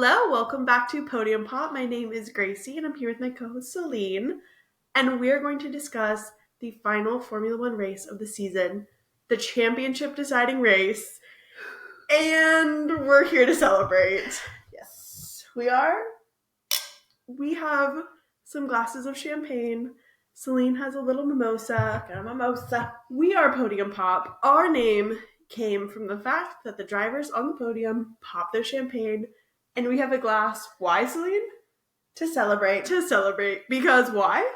Hello, welcome back to Podium Pop. My name is Gracie and I'm here with my co-host Celine. And we're going to discuss the final Formula One race of the season, the championship deciding race. And we're here to celebrate. Yes, we are. We have some glasses of champagne. Celine has a little mimosa. Got a mimosa. We are Podium Pop. Our name came from the fact that the drivers on the podium pop their champagne. And we have a glass. Why, Celine? To celebrate. Because why?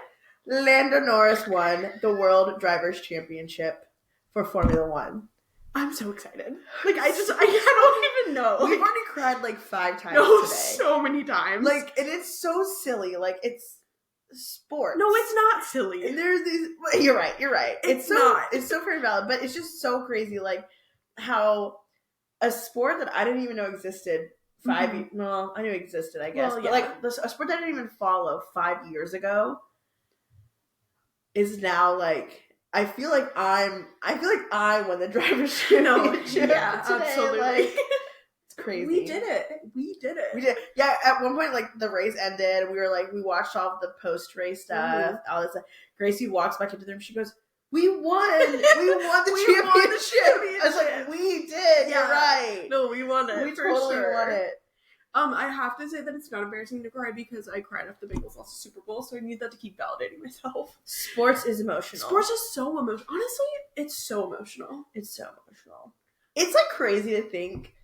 Lando Norris won the World Drivers' Championship for Formula One. I'm so excited. I don't even know. We've already cried like 5 times no, today. So many times. And it's so silly. It's sports. No, it's not silly. And there's these. You're right. It's not. It's so very valid, but it's just so crazy. How a sport that I didn't even know existed 5 years. Well, I knew it existed, I guess. Well, but a sport that I didn't even follow 5 years ago is now I feel like I won the driver's championship. Yeah, today. absolutely. It's crazy. We did it. Yeah, at one point, the race ended. We watched all of the post-race stuff, all this stuff. Gracie walks back into the room. She goes, "We won! We won the championship!" I was like, "We did. Yeah. You're right. No, we won it. We totally won it." I have to say that it's not embarrassing to cry because I cried after the Bengals lost the Super Bowl, so I need that to keep validating myself. Sports is emotional. Sports is so emotional. Honestly, it's so emotional. It's so emotional. It's crazy to think.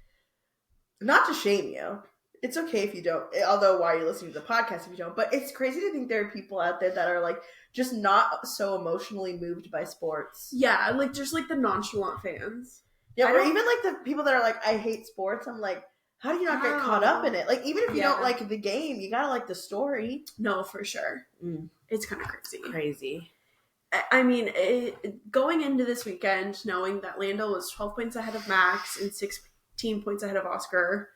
Not to shame you. It's okay if you don't. Although while you're listening to the podcast, if you don't. But it's crazy to think there are people out there that are just not so emotionally moved by sports. Yeah, just the nonchalant fans. Yeah, or even the people that are I hate sports. I'm like, how do you not get caught up in it? Even if you don't like the game, you gotta like the story. No, for sure. It's kind of Crazy. I mean, going into this weekend, knowing that Lando was 12 points ahead of Max and 16 points ahead of Oscar,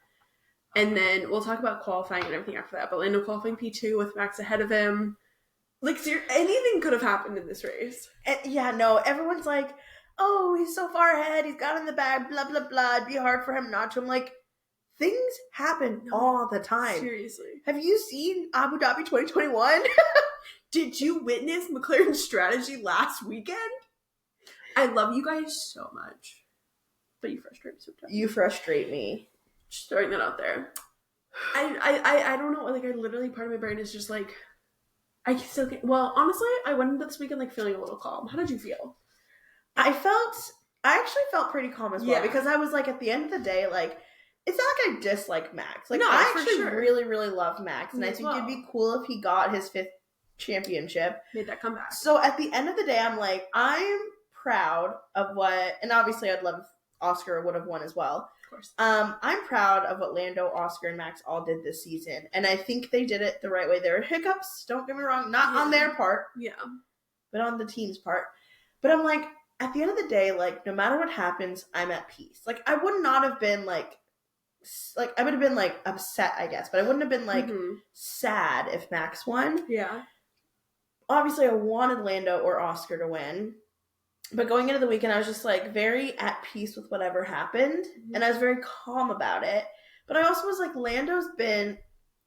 and then we'll talk about qualifying and everything after that, but Lando qualifying P2 with Max ahead of him. Anything could have happened in this race. Everyone's like, oh, he's so far ahead, he's got in the bag, blah, blah, blah, it'd be hard for him not to. I'm like, things happen all the time. Seriously. Have you seen Abu Dhabi 2021? Did you witness McLaren's strategy last weekend? I love you guys so much. But you frustrate me sometimes. You frustrate me. Just throwing that out there. I don't know. I literally, part of my brain is just I still can't. Well, honestly, I went into this weekend feeling a little calm. How did you feel? I actually felt pretty calm as well. Yeah. Because I was at the end of the day, it's not I dislike Max. No, I for actually sure. really, really love Max. And I think it'd be cool if he got his 5th championship. Made that comeback. So at the end of the day, I'm proud of what, and obviously I'd love if Oscar would have won as well. Of course. I'm proud of what Lando, Oscar, and Max all did this season. And I think they did it the right way. There were hiccups, don't get me wrong, not on their part. Yeah. But on the team's part. But I'm at the end of the day, no matter what happens, I'm at peace. I would not have been I would have been upset, I guess, but I wouldn't have been sad if Max won. Yeah. Obviously, I wanted Lando or Oscar to win, but going into the weekend, I was just very at peace with whatever happened, and I was very calm about it. But I also was Lando's been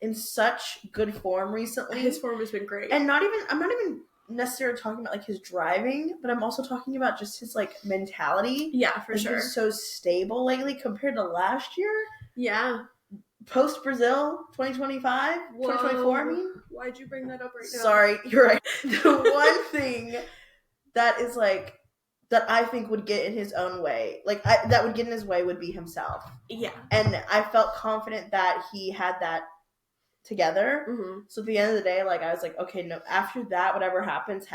in such good form recently. His form has been great, and I'm not even necessarily talking about his driving, but I'm also talking about just his mentality. Yeah, for sure. He's so stable lately compared to last year. Yeah. Post Brazil 2025, 2024, I mean. Why'd you bring that up right now? Sorry, you're right. The one thing that is that I think would get in his own way, that would get in his way would be himself. Yeah. And I felt confident that he had that together. Mm-hmm. So at the end of the day, I was okay, no, after that, whatever happens.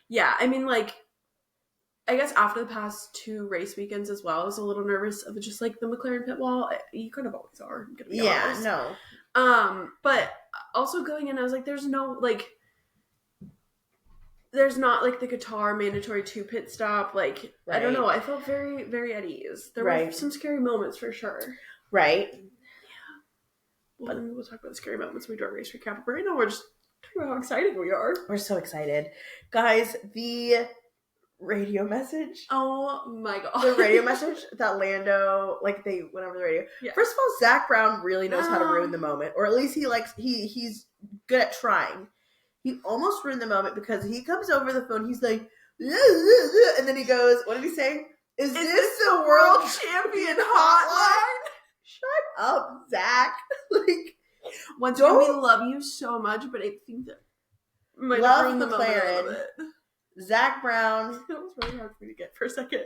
Yeah, I mean, I guess after the past 2 race weekends as well, I was a little nervous of just the McLaren pit wall. You kind of always are, I'm gonna be honest. No. But also going in, I was there's no there's not the Qatar mandatory 2 pit stop. Right. I don't know. I felt very, very at ease. There were some scary moments for sure. Right. Yeah. Well, then we'll talk about the scary moments when we do our race recap. But right now, we're just talking about how excited we are. We're so excited. Guys, the radio message. Oh my god. The radio message that Lando, like, they went over the radio. Yeah. First of all, Zach Brown really knows how to ruin the moment, or at least he's good at trying. He almost ruined the moment because he comes over the phone, he's like, and then he goes, what did he say? Is this the world champion hotline? Shut up, Zach. Like, once again, we love you so much, but I think that might have ruined the moment a little bit. Zach Brown. That was really hard for me to get for a second.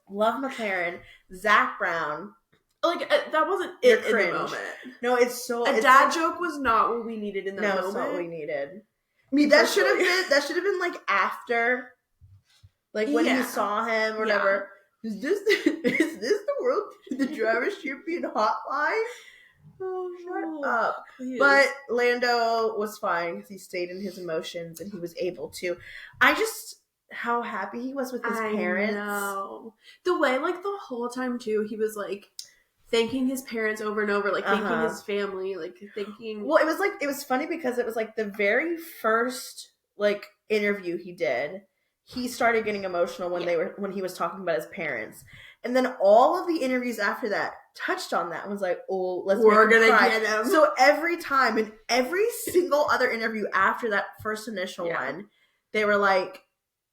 Love McLaren. Zach Brown. Like, that wasn't it in the moment. No, it's so... A dad joke was not what we needed in that moment. No, it's not what we needed. I mean, that should have been, like, after. Like, when he saw him or whatever. Yeah. Is this the driver's champion hotline? Oh, shut up. Please. But Lando was fine because he stayed in his emotions and he was able to. How happy he was with his parents. I know. The way, like, the whole time, too, he was, like, thanking his parents over and over, like, thanking his family, like, thanking... Well, it was funny because it was, like, the very first, like, interview he did, he started getting emotional when he was talking about his parents. And then all of the interviews after that touched on that and was like, oh, we're gonna get him. So every time, in every single other interview after that first initial one, they were like,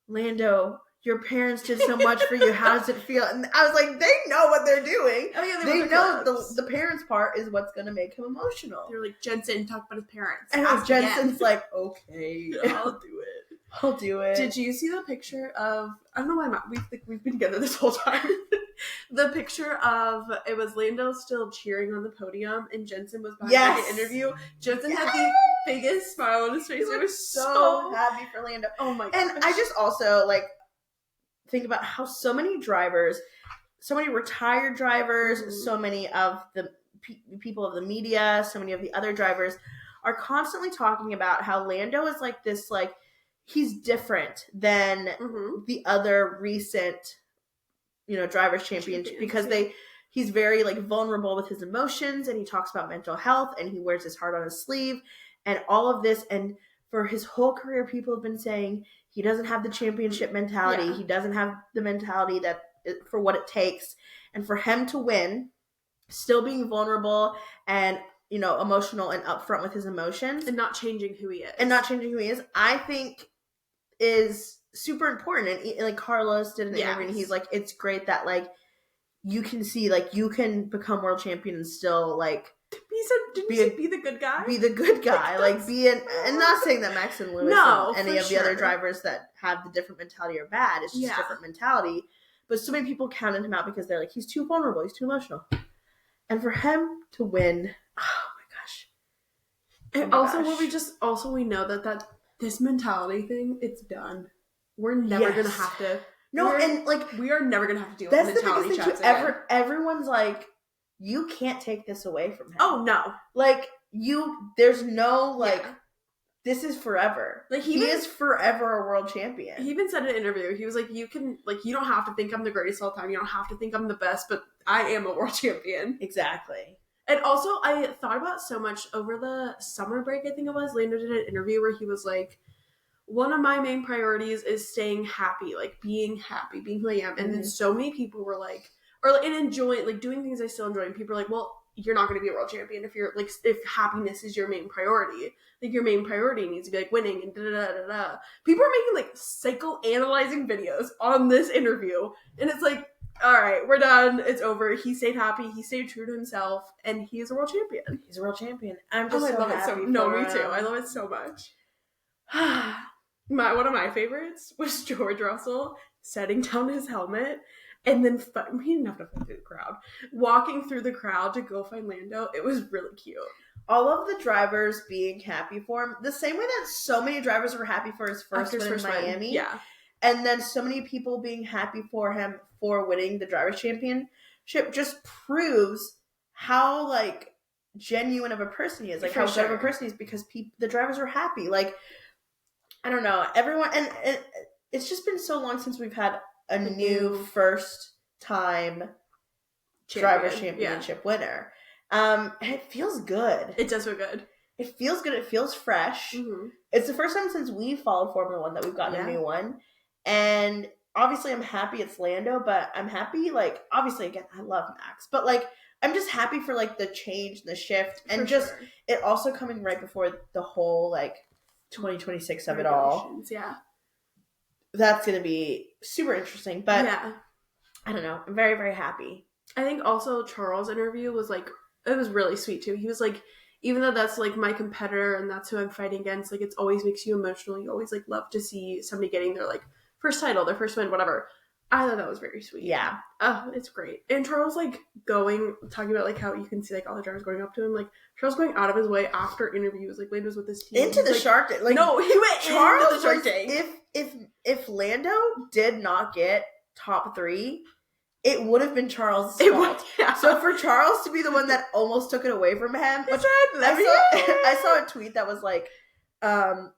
Lando, your parents did so much for you. How does it feel? And I was like, they know what they're doing. Oh, yeah, they know the parents part is what's going to make him emotional. They're like, Jensen, talk about his parents. And Jensen's like, okay, I'll do it. I'll do it. Did you see the picture of, I don't know why we've been together this whole time. The picture of, it was Lando still cheering on the podium and Jensen was behind the interview. Jensen had the biggest smile on his face. He was so happy for Lando. Oh my god. And I just also, like, think about how so many drivers, so many retired drivers, so many of the people of the media, so many of the other drivers are constantly talking about how Lando is like this, like, he's different than the other recent, drivers champions because he's very, like, vulnerable with his emotions, and he talks about mental health, and he wears his heart on his sleeve, and all of this. And for his whole career, people have been saying he doesn't have the championship mentality. Yeah. He doesn't have the mentality that for what it takes, and for him to win, still being vulnerable and emotional and upfront with his emotions, and not changing who he is, I think is super important. And like Carlos did an interview, and he's like, it's great that, like, you can see, like, you can become world champion and still, like, be the good guy. Be the good guy. Like, and not saying that Max and Lewis and any of the other drivers that have the different mentality are bad. It's just different mentality. But so many people counted him out because they're like, he's too vulnerable. He's too emotional. And for him to win, oh my gosh. And also we know that this mentality thing, it's done. We're never going to have to. No, and, like, we are never going to have to deal with mentality chats again. Everyone's like, you can't take this away from him. Oh, no. Like, there's no, like, this is forever. Like, he is forever a world champion. He even said in an interview, he was like, you don't have to think I'm the greatest all time. You don't have to think I'm the best, but I am a world champion. Exactly. And also, I thought about so much over the summer break, I think it was. Lando did an interview where he was like, one of my main priorities is staying happy, like, being happy, being who I am. And then so many people were like, and enjoying, like, doing things I still enjoy. And people are like, well, you're not going to be a world champion if you're, like, if happiness is your main priority. Like, your main priority needs to be, like, winning and da-da-da-da-da. People are making, like, psychoanalyzing videos on this interview. And it's like, all right, we're done. It's over. He stayed happy. He stayed true to himself. And he is a world champion. He's a world champion. I'm just I love happy it so. No, me too. I love it so much. One of my favorites was George Russell setting down his helmet and then he didn't have to fight through the crowd. Walking through the crowd to go find Lando. It was really cute. All of the drivers being happy for him, the same way that so many drivers were happy for his first win in Miami. Yeah. And then so many people being happy for him for winning the Drivers' Championship just proves how, like, genuine of a person he is. Like, how good of a person he is because the drivers are happy. Like, I don't know. Everyone, and it's just been so long since we've had a new first-time Drivers' Championship winner. And it feels good. It does feel good. It feels good. It feels fresh. Mm-hmm. It's the first time since we followed Formula One that we've gotten a new one. And obviously I'm happy it's Lando, but I'm happy, like, obviously, again, I love Max, but, like, I'm just happy for, like, the change and the shift, and For just sure. it also coming right before the whole, like, 2026 of it all. Yeah. That's going to be super interesting, but yeah. I don't know. I'm very, very happy. I think also Charles' interview was, like, it was really sweet, too. He was like, even though that's, like, my competitor and that's who I'm fighting against, like, it always makes you emotional. You always, like, love to see somebody getting their, like, first title, their first win, whatever. I thought that was very sweet. Yeah. Oh, it's great. And Charles, like, talking about, like, how you can see, like, all the drivers going up to him. Like, Charles going out of his way after interviews, like, Lando's with his team. Into the like, Shark Tank. Like, no, he went Charles into the Shark Tank. If Lando did not get top 3, it would have been Charles' fault. Yeah. So for Charles to be the one that almost took it away from him, which I saw a tweet that was like,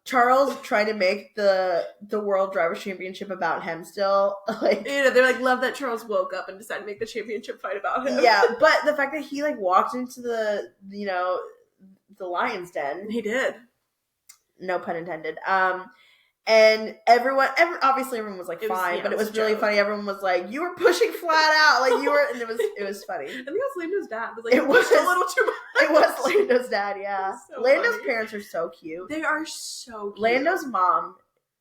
Charles trying to make the World Drivers' Championship about him still. Like, you know, they're like, love that Charles woke up and decided to make the championship fight about him. Yeah, but the fact that he, like, walked into the lion's den. He did. No pun intended. And obviously everyone was like, fine, but it was really funny. Everyone was like, you were pushing flat out, like you were, and it was funny. I think it was Lando's dad. Was like, it was a little too much. It was Lando's dad, yeah. So Lando's funny. parents are so cute. They are so cute. Lando's mom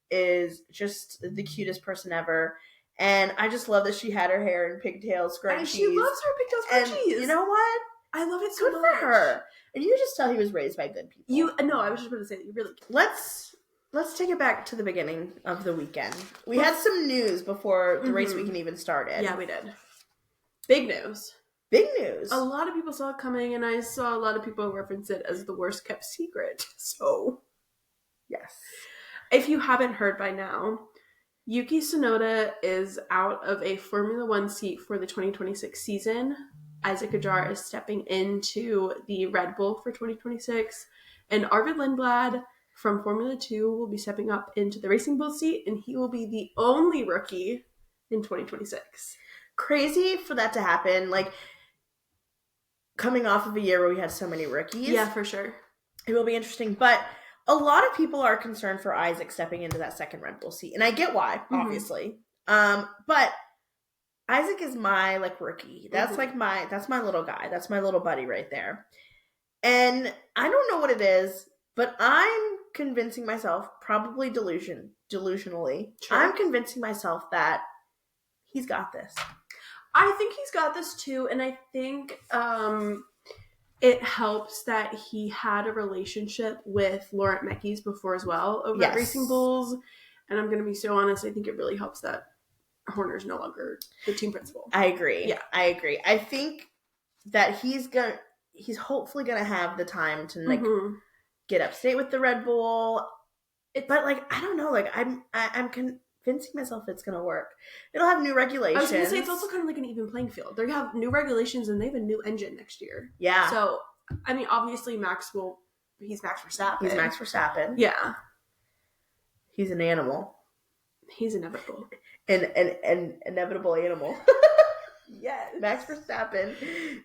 is just the cutest person ever. And I just love that she had her hair in pigtails, scrunchies. And she loves her pigtails, scrunchies. And you know what? I love it so Good much. for her. And you can just tell he was raised by good people. No, I was just going to say that you really can. Let's take it back to the beginning of the weekend. We had some news before the race weekend even started. Yeah, we did. Big news. Big news. A lot of people saw it coming, and I saw a lot of people reference it as the worst kept secret. So, yes. If you haven't heard by now, Yuki Tsunoda is out of a Formula One seat for the 2026 season. Isaac Ajar is stepping into the Red Bull for 2026. And Arvid Lindblad from Formula 2 will be stepping up into the Racing Bull seat, and he will be the only rookie in 2026. Crazy for that to happen. Like, coming off of a year where we had so many rookies. Yeah, for sure. It will be interesting. But a lot of people are concerned for Isaac stepping into that second Red Bull seat. And I get why, obviously. But Isaac is my, like, rookie. That's that's my little guy. That's my little buddy right there. And I don't know what it is, but I'm convincing myself, probably delusionally, Sure. I'm convincing myself that he's got this. I think he's got this too, and I think it helps that he had a relationship with Laurent Mekies before as well over at Racing Bulls. And I'm going to be so honest, I think it really helps that Horner's no longer the team principal. I agree. Yeah. I agree. I think that he's hopefully going to have the time to, like, get upstate with the Red Bull. But, like, I don't know. Like, I'm convincing myself it's going to work. It'll have new regulations. I was going to say, it's also kind of like an even playing field. They have new regulations, and they have a new engine next year. Yeah. So, I mean, obviously, he's Max Verstappen. He's Max Verstappen. Yeah. He's an animal. He's inevitable. An inevitable animal. Yes. Max Verstappen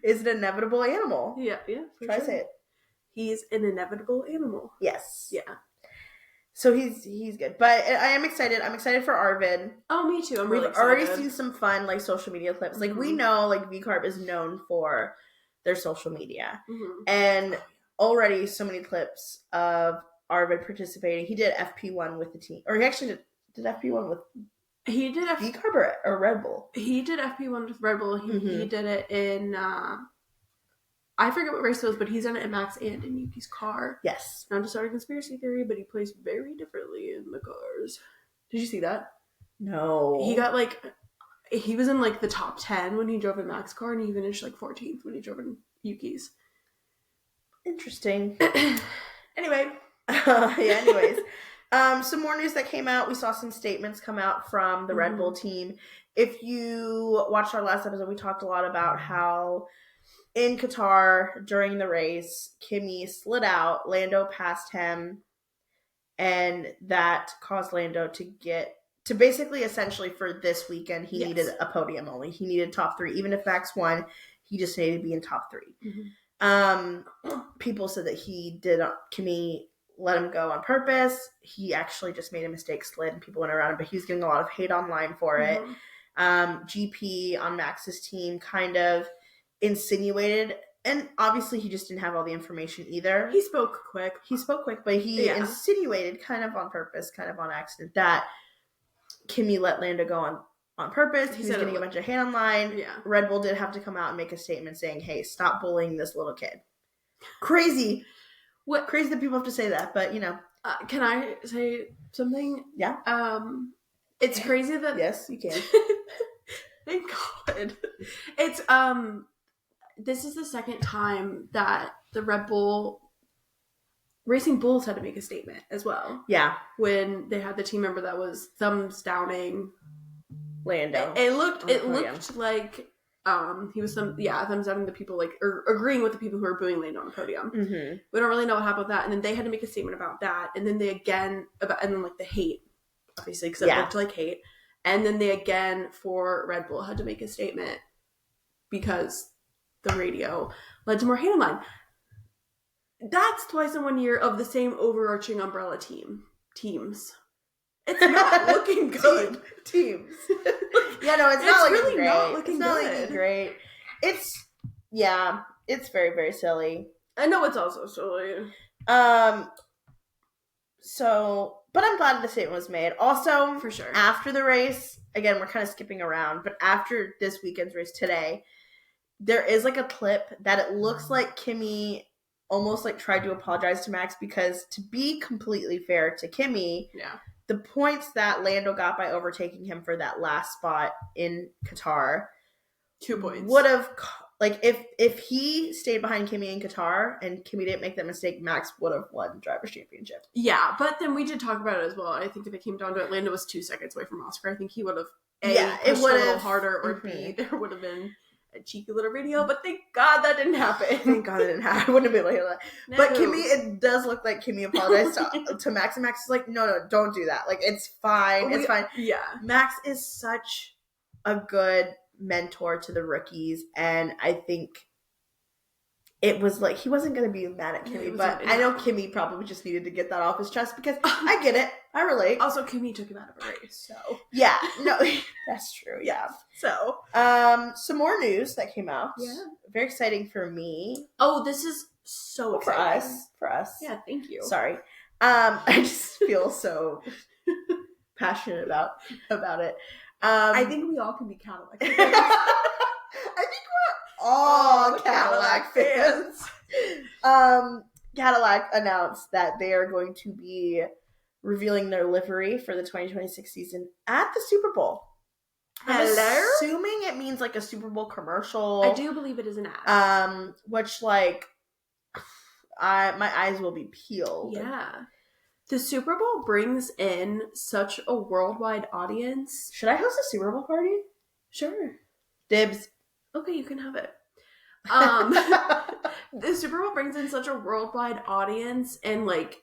is an inevitable animal. Yeah. Try to say it. He's an inevitable animal. Yes. Yeah. So he's good. But I am excited. I'm excited for Arvid. Oh, me too. I'm really excited. We've already seen some fun, like, social media clips. Like, we know, like, VCarb is known for their social media. And already so many clips of Arvid participating. He did FP1 with the team. Or he actually did FP1 with... He did VCarb or Red Bull? He did FP1 with Red Bull. He did it in... I forget what race it was, but he's done it in Max and in Yuki's car. Yes. Not to start a conspiracy theory, but he plays very differently in the cars. Did you see that? No. He got, like... He was in, like, the top 10 when he drove in Max's car, and he finished, like, 14th when he drove in Yuki's. Interesting. Anyway. Anyways. Some more news that came out. We saw some statements come out from the Red Bull team. If you watched our last episode, we talked a lot about how in Qatar, during the race, Kimi slid out, Lando passed him, and that caused Lando to basically, essentially, for this weekend, he needed a podium only. He needed top 3. Even if Max won, he just needed to be in top 3. People said that Kimi let him go on purpose. He actually just made a mistake, slid, and people went around him, but he was getting a lot of hate online for it. GP on Max's team kind of insinuated, and obviously he just didn't have all the information either. He spoke quick, but he insinuated, kind of on purpose, kind of on accident, that Kimi let Lando go on purpose. He was getting a bunch of hate online. Yeah. Red Bull did have to come out and make a statement saying, hey, stop bullying this little kid. Crazy. What crazy that people have to say that, but can I say something? Yeah. It's crazy that yes, you can. Thank God. It's this is the second time that the Red Bull Racing Bulls had to make a statement as well. Yeah. When they had the team member that was thumbs downing Lando. It looked like he was thumbs downing the people, like, or agreeing with the people who were booing Lando on the podium. Mm-hmm. We don't really know what happened with that. And then they had to make a statement about that. And then and then like the hate, obviously, because it looked like hate. And then they again, for Red Bull, had to make a statement because the radio led to more hate online. That's twice in 1 year of the same overarching umbrella teams. It's not looking good. Teams. Yeah, no, it's not looking really great. not looking it's not good. looking great. It's very, very silly. I know it's also silly. So, but I'm glad the statement was made. Also, for sure, after the race, again, we're kind of skipping around, but after this weekend's race today, there is like a clip that it looks like Kimi almost like tried to apologize to Max, because to be completely fair to Kimi, the points that Lando got by overtaking him for that last spot in Qatar, 2 points, would have, like, if he stayed behind Kimi in Qatar and Kimi didn't make that mistake, Max would have won the Drivers' Championship. Yeah, but then we did talk about it as well. I think if it came down to it, Lando was 2 seconds away from Oscar. I think he would have pushed a little harder, or B, there would have been a cheeky little video, but thank God that didn't happen. Thank God it didn't happen. I wouldn't have been able to hear that. No. But Kimi, it does look like Kimi apologized to Max, and Max is like, no, don't do that. Like, it's fine. It's fine. Yeah. Max is such a good mentor to the rookies, and I think it was like, he wasn't going to be mad at Kimi, but I know Kimi probably just needed to get that off his chest, because I get it. I relate. Also, Kimi took him out of a race, so. Yeah, no, that's true, yeah. So. Some more news that came out. Yeah. Very exciting for me. Oh, this is so exciting. For us. Yeah, thank you. Sorry. I just feel so passionate about it. I think we all can be Cadillac fans. I think we're all Cadillac fans. Cadillac announced that they are going to be revealing their livery for the 2026 season at the Super Bowl. I'm assuming it means like a Super Bowl commercial. I do believe it is an ad. Which, like, my eyes will be peeled. Yeah. The Super Bowl brings in such a worldwide audience. Should I host a Super Bowl party? Sure. Dibs. Okay, you can have it. The Super Bowl brings in such a worldwide audience, and like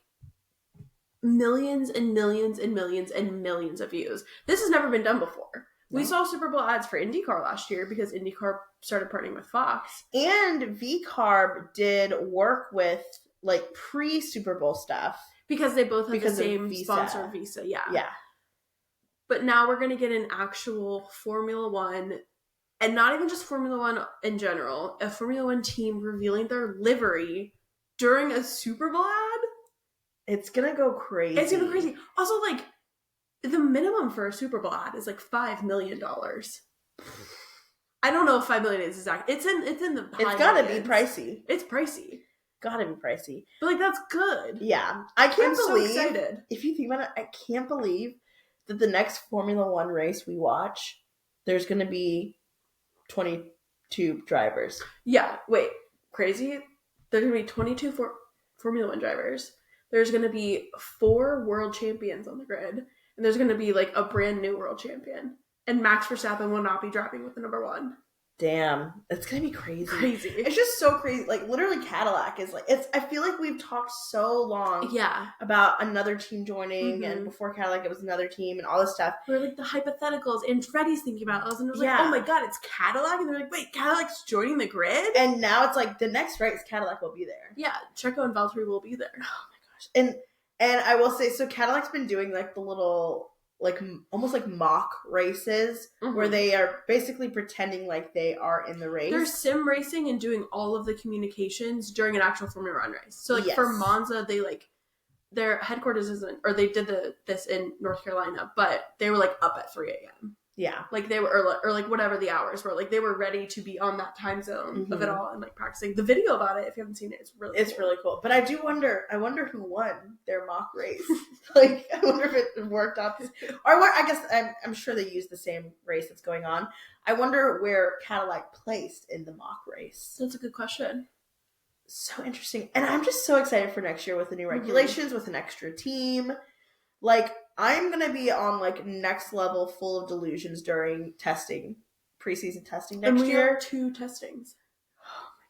millions and millions and millions and millions of views. This has never been done before. We saw Super Bowl ads for IndyCar last year because IndyCar started partnering with Fox. And VCarb did work with, like, pre-Super Bowl stuff. Because they both have the same sponsor, Visa. Yeah. Yeah. But now we're going to get an actual Formula One, and not even just Formula One in general, a Formula One team revealing their livery during a Super Bowl ad. It's going to go crazy. It's going to go crazy. Also, like, the minimum for a Super Bowl ad is like $5 million. I don't know if $5 million is exact. It's in the high It's got to millions. be pricey. It's pricey. Gotta be pricey. But, like, that's good. Yeah. I can't believe, so excited. If you think about it, I can't believe that the next Formula One race we watch, there's going to be 22 drivers. Yeah. Wait. Crazy? There's going to be 22 Formula One drivers. There's going to be 4 world champions on the grid. And there's going to be, like, a brand new world champion. And Max Verstappen will not be driving with the number 1. Damn. It's going to be crazy. Crazy. It's just so crazy. Like, literally Cadillac is like, I feel like we've talked so long about another team joining, and before Cadillac it was another team and all this stuff. We're like the hypotheticals, and Freddie's thinking about us, and it was like, oh my God, it's Cadillac? And they're like, wait, Cadillac's joining the grid? And now it's like, the next race, Cadillac will be there. Yeah, Checo and Valtteri will be there. Oh my And I will say, so Cadillac's been doing like the little, like almost like mock races where they are basically pretending like they are in the race. They're sim racing and doing all of the communications during an actual Formula One race. So like for Monza, they like their headquarters isn't, or they did this in North Carolina, but they were like up at 3 a.m. Yeah. Like they were, or like whatever the hours were, like they were ready to be on that time zone of it all and like practicing. The video about it, if you haven't seen it, it's really cool. But I wonder who won their mock race. Like, I wonder if it worked out. Or what, I guess I'm sure they used the same race that's going on. I wonder where Cadillac placed in the mock race. That's a good question. So interesting. And I'm just so excited for next year with the new regulations, with an extra team. Like, I'm going to be on, like, next level full of delusions during testing, preseason testing next year. And we are 2 testings.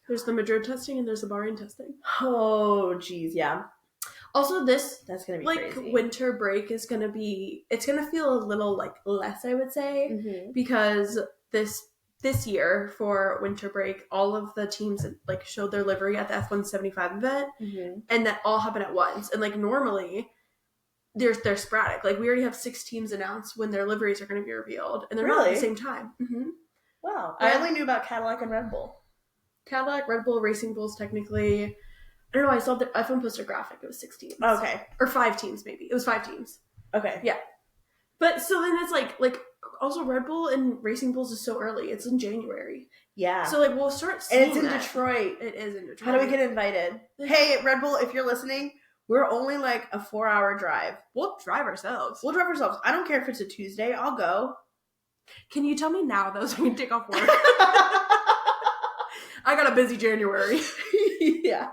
There's the Madrid testing and there's the Bahrain testing. Oh, geez, yeah. Also, that's going to be like, crazy. Winter break is going to be, it's going to feel a little, like, less, I would say, because this year for winter break, all of the teams, like, showed their livery at the F175 event, and that all happened at once. And, like, normally they're sporadic. Like, we already have 6 teams announced when their liveries are going to be revealed, and they're not at the same time. Wow. Yeah. I only knew about Cadillac and Red Bull. Cadillac, Red Bull, Racing Bulls, technically. I don't know, I saw the iPhone posted a graphic. It was 6 teams. Okay. Or 5 teams, maybe. It was 5 teams. Okay. Yeah. But so then it's like also Red Bull and Racing Bulls is so early. It's in January. Yeah. So like we'll start seeing And it's in Detroit. It is in Detroit. How do we get invited? Hey, Red Bull, if you're listening, we're only like a 4-hour drive. We'll drive ourselves. I don't care if it's a Tuesday. I'll go. Can you tell me now though so we can take off work? I got a busy January. Yeah.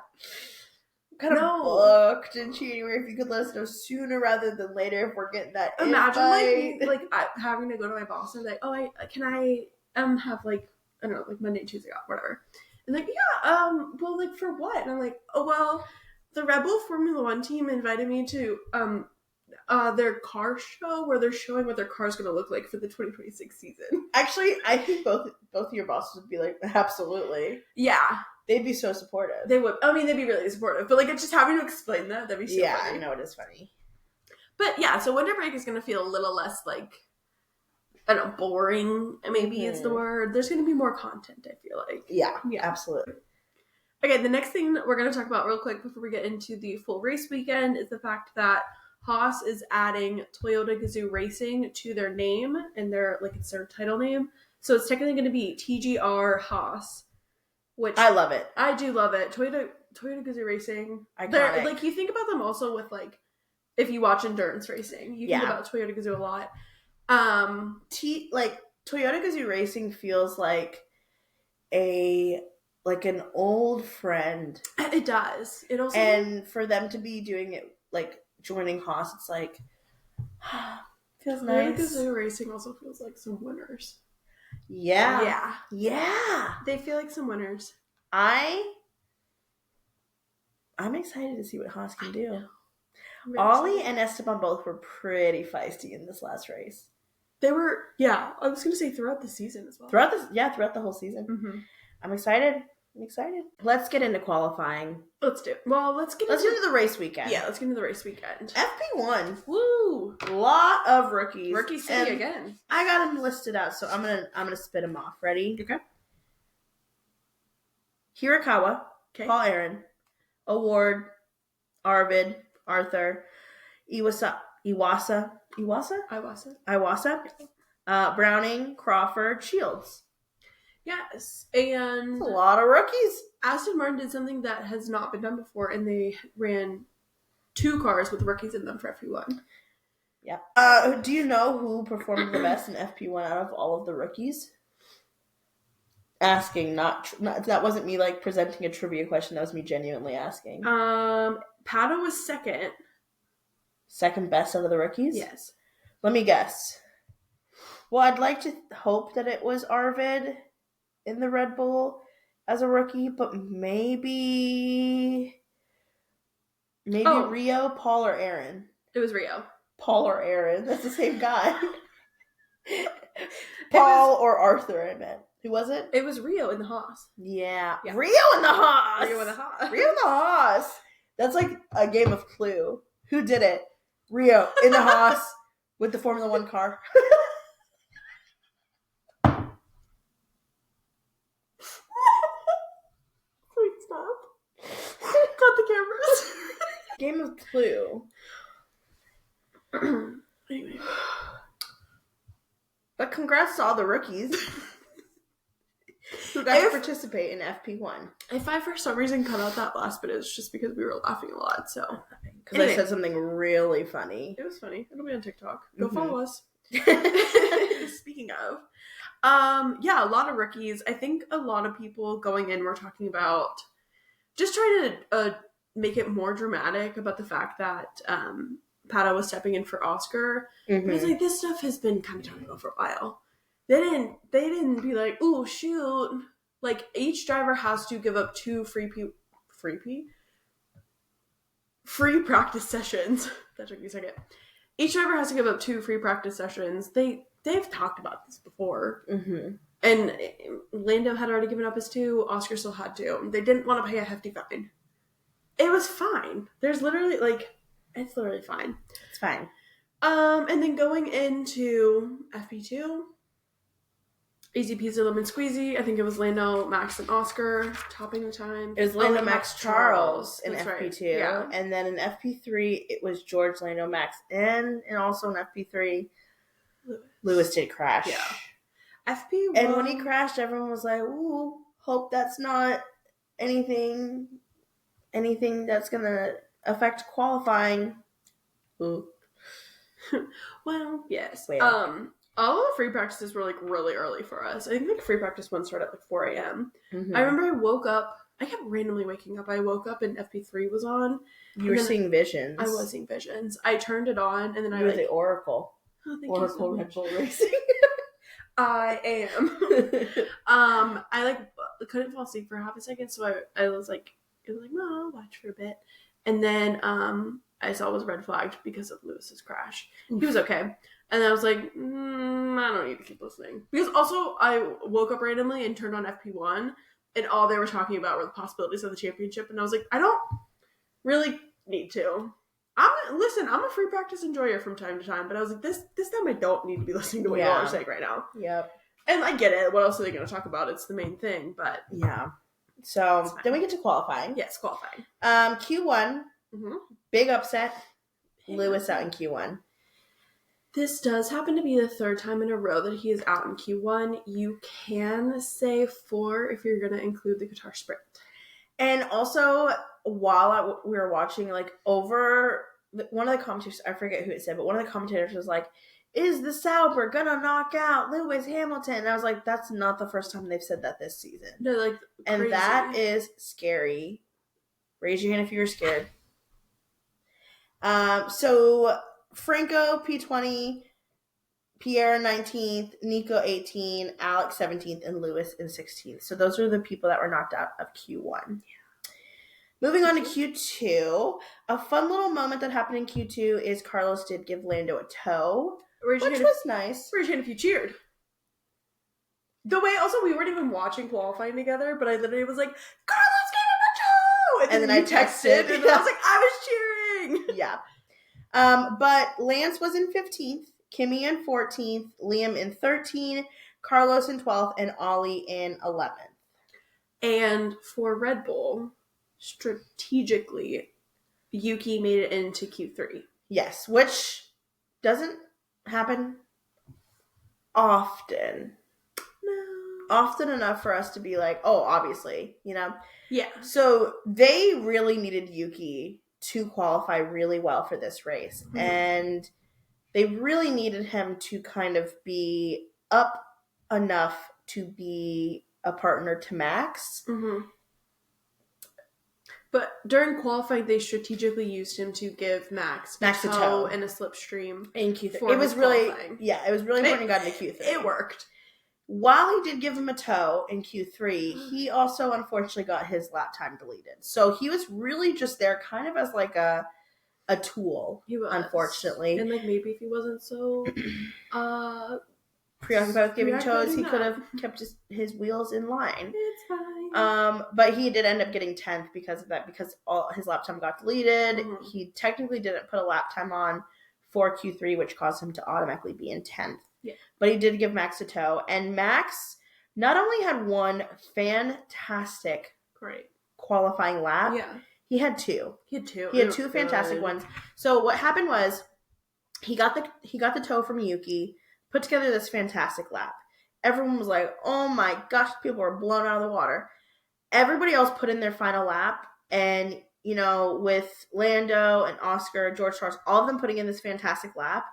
Kind of booked in January. If you could let us know sooner rather than later, if we're getting that Imagine like having to go to my boss and be like, oh, can I have like, I don't know, like Monday, Tuesday off, whatever. And like, yeah, well, like for what? And I'm like, oh, well, the Red Bull Formula One team invited me to their car show where they're showing what their car's going to look like for the 2026 season. Actually, I think both of your bosses would be like, absolutely. Yeah. They'd be so supportive. They would. I mean, they'd be really supportive. But, like, just having to explain that'd be so funny. I know, it is funny. But, yeah, so winter break is going to feel a little less, like, I don't know, boring, maybe is the word. There's going to be more content, I feel like. Yeah, absolutely. Okay, the next thing that we're going to talk about real quick before we get into the full race weekend is the fact that Haas is adding Toyota Gazoo Racing to their name, and it's their title name. So it's technically going to be TGR Haas. Which I love it. I do love it. Toyota Gazoo Racing. Iconic. Like, you think about them also with, like, if you watch endurance racing, you think about Toyota Gazoo a lot. Like, Toyota Gazoo Racing feels like an old friend. It does. It also, and for them to be doing it, like, joining Haas, it's like, feels nice. Toyota Gazoo Racing also feels like some winners. Yeah. They feel like some winners. I'm excited to see what Haas can do. Ollie and Esteban both were pretty feisty in this last race. They were, I was going to say throughout the season as well. Throughout the whole season. Mm-hmm. I'm excited. Let's get into qualifying. Let's do it. Well, let's get into the race weekend. Yeah, let's get into the race weekend. FP1. Woo! Lot of rookies. Rookie city again. I got them listed out, so I'm gonna spit them off. Ready? Okay. Hirakawa. Okay. Paul Aaron. Award. Arvid. Arthur. Iwasa. Browning. Crawford. Shields. Yes, and a lot of rookies. Aston Martin did something that has not been done before, and they ran 2 cars with rookies in them for FP1. Yeah. Do you know who performed the best in FP1 out of all of the rookies? Asking, not that wasn't me like presenting a trivia question. That was me genuinely asking. Pato was second. Second best out of the rookies? Yes. Let me guess. Well, I'd like to hope that it was Arvid in the Red Bull as a rookie, but maybe Rio, Paul, or Aaron. It was Rio. Paul or Aaron. That's the same guy. Paul or Arthur, I meant. Who was it? It was Rio in the Haas. Yeah. Rio in the Haas. That's like a game of Clue. Who did it? Rio in the Haas with the Formula One car. Wait, stop. Cut the cameras. Game of Clue. Anyway. But congrats to all the rookies who got to participate in FP1. If I for some reason cut out that last bit, it's just because we were laughing a lot. So because I said something really funny. It was funny. It'll be on TikTok. Go follow us. Speaking of, yeah, a lot of rookies. I think a lot of people going in were talking about just trying to make it more dramatic about the fact that Pato was stepping in for Oscar. Mm-hmm. But it's like, this stuff has been kind of talked about for a while. They didn't be like, oh shoot. Like, each driver has to give up 2 free practice sessions. That took me a second. Each driver has to give up 2 free practice sessions. They've talked about this before. Mm-hmm. And Lando had already given up his 2. Oscar still had to. They didn't want to pay a hefty fine. It was fine. There's literally, like, it's literally fine. It's fine. And then going into FP2, easy peasy lemon squeezy. I think it was Lando, Max, and Oscar topping the time. It was Lando, Max, Charles in That's FP2. right. Yeah. And then in FP3, it was George, Lando, Max, and also in FP3, Lewis did crash. Yeah. FP1. And when he crashed, everyone was like, ooh, hope that's not anything that's going to affect qualifying. Ooh. Well, yes. Well. All of the free practices were, like, really early for us. I think, like, free practice 1 started at, like, 4 a.m. Mm-hmm. I remember I woke up. I kept randomly waking up. I woke up and FP3 was on. You were seeing visions. I was seeing visions. I turned it on, and then you were the Oracle. Oh, thank Oracle you so Red Bull Racing. I am. I, like, couldn't fall asleep for half a second, so I was like, no, I'll watch for a bit. And then I saw it was red flagged because of Lewis's crash. Oof. He was okay. And I was like, I don't need to keep listening. Because also, I woke up randomly and turned on FP1, and all they were talking about were the possibilities of the championship. And I was like, I don't really need to. I'm a free practice enjoyer from time to time, but I was like, this time I don't need to be listening to what y'all are saying right now. Yep. And I get it. What else are they going to talk about? It's the main thing, but yeah. So then we get to qualifying. Yes, qualifying. Q1, big upset. Lewis out in Q1. This does happen to be the 3rd time in a row that he is out in Q1. You can say 4 if you're going to include the Qatar sprint. And also, while we were watching, like, over one of the commentators, I forget who it said, but one of the commentators was like, is the Sauber gonna knock out Lewis Hamilton? And I was like, that's not the first time they've said that this season. No, like, and crazy. That is scary. Raise your hand if you were scared. So Franco P20, Pierre 19th, Nico 18th, Alex 17th, and Lewis in 16th. So those are the people that were knocked out of Q1. Yeah. Moving on to Q2, a fun little moment that happened in Q2 is Carlos did give Lando a tow, which was nice. Raise your hand if you cheered. The way, also, we weren't even watching qualifying together, but I literally was like, Carlos gave him a tow! And then I texted. And then I was like, I was cheering! Yeah. But Lance was in 15th, Kimmy in 14th, Liam in 13th, Carlos in 12th, and Ollie in 11th. And for Red Bull, strategically, Yuki made it into Q3. Yes, which doesn't happen often. No. Often enough for us to be like, oh, obviously, you know? Yeah. So they really needed Yuki to qualify really well for this race. Mm-hmm. And they really needed him to kind of be up enough to be a partner to Max. Mm-hmm. But during qualifying, they strategically used him to give Max a tow and a slipstream in Q3. It was really important he got into Q3. It worked. While he did give him a tow in Q3, he also unfortunately got his lap time deleted. So he was really just there kind of as like a tool, unfortunately. And like maybe if he wasn't so preoccupied with giving tows, he could have kept his wheels in line. It's fine. But he did end up getting 10th because of that, because all his lap time got deleted. Mhm. He technically didn't put a lap time on for Q3, which caused him to automatically be in 10th. Yeah. But he did give Max a tow, and Max not only had one fantastic Great qualifying lap, he had two. He had two. He had two fantastic ones. So what happened was he got the tow from Yuki, put together this fantastic lap. Everyone was like, "Oh my gosh, people were blown out of the water." Everybody else put in their final lap, and with Lando and Oscar, George, Charles, all of them putting in this fantastic lap,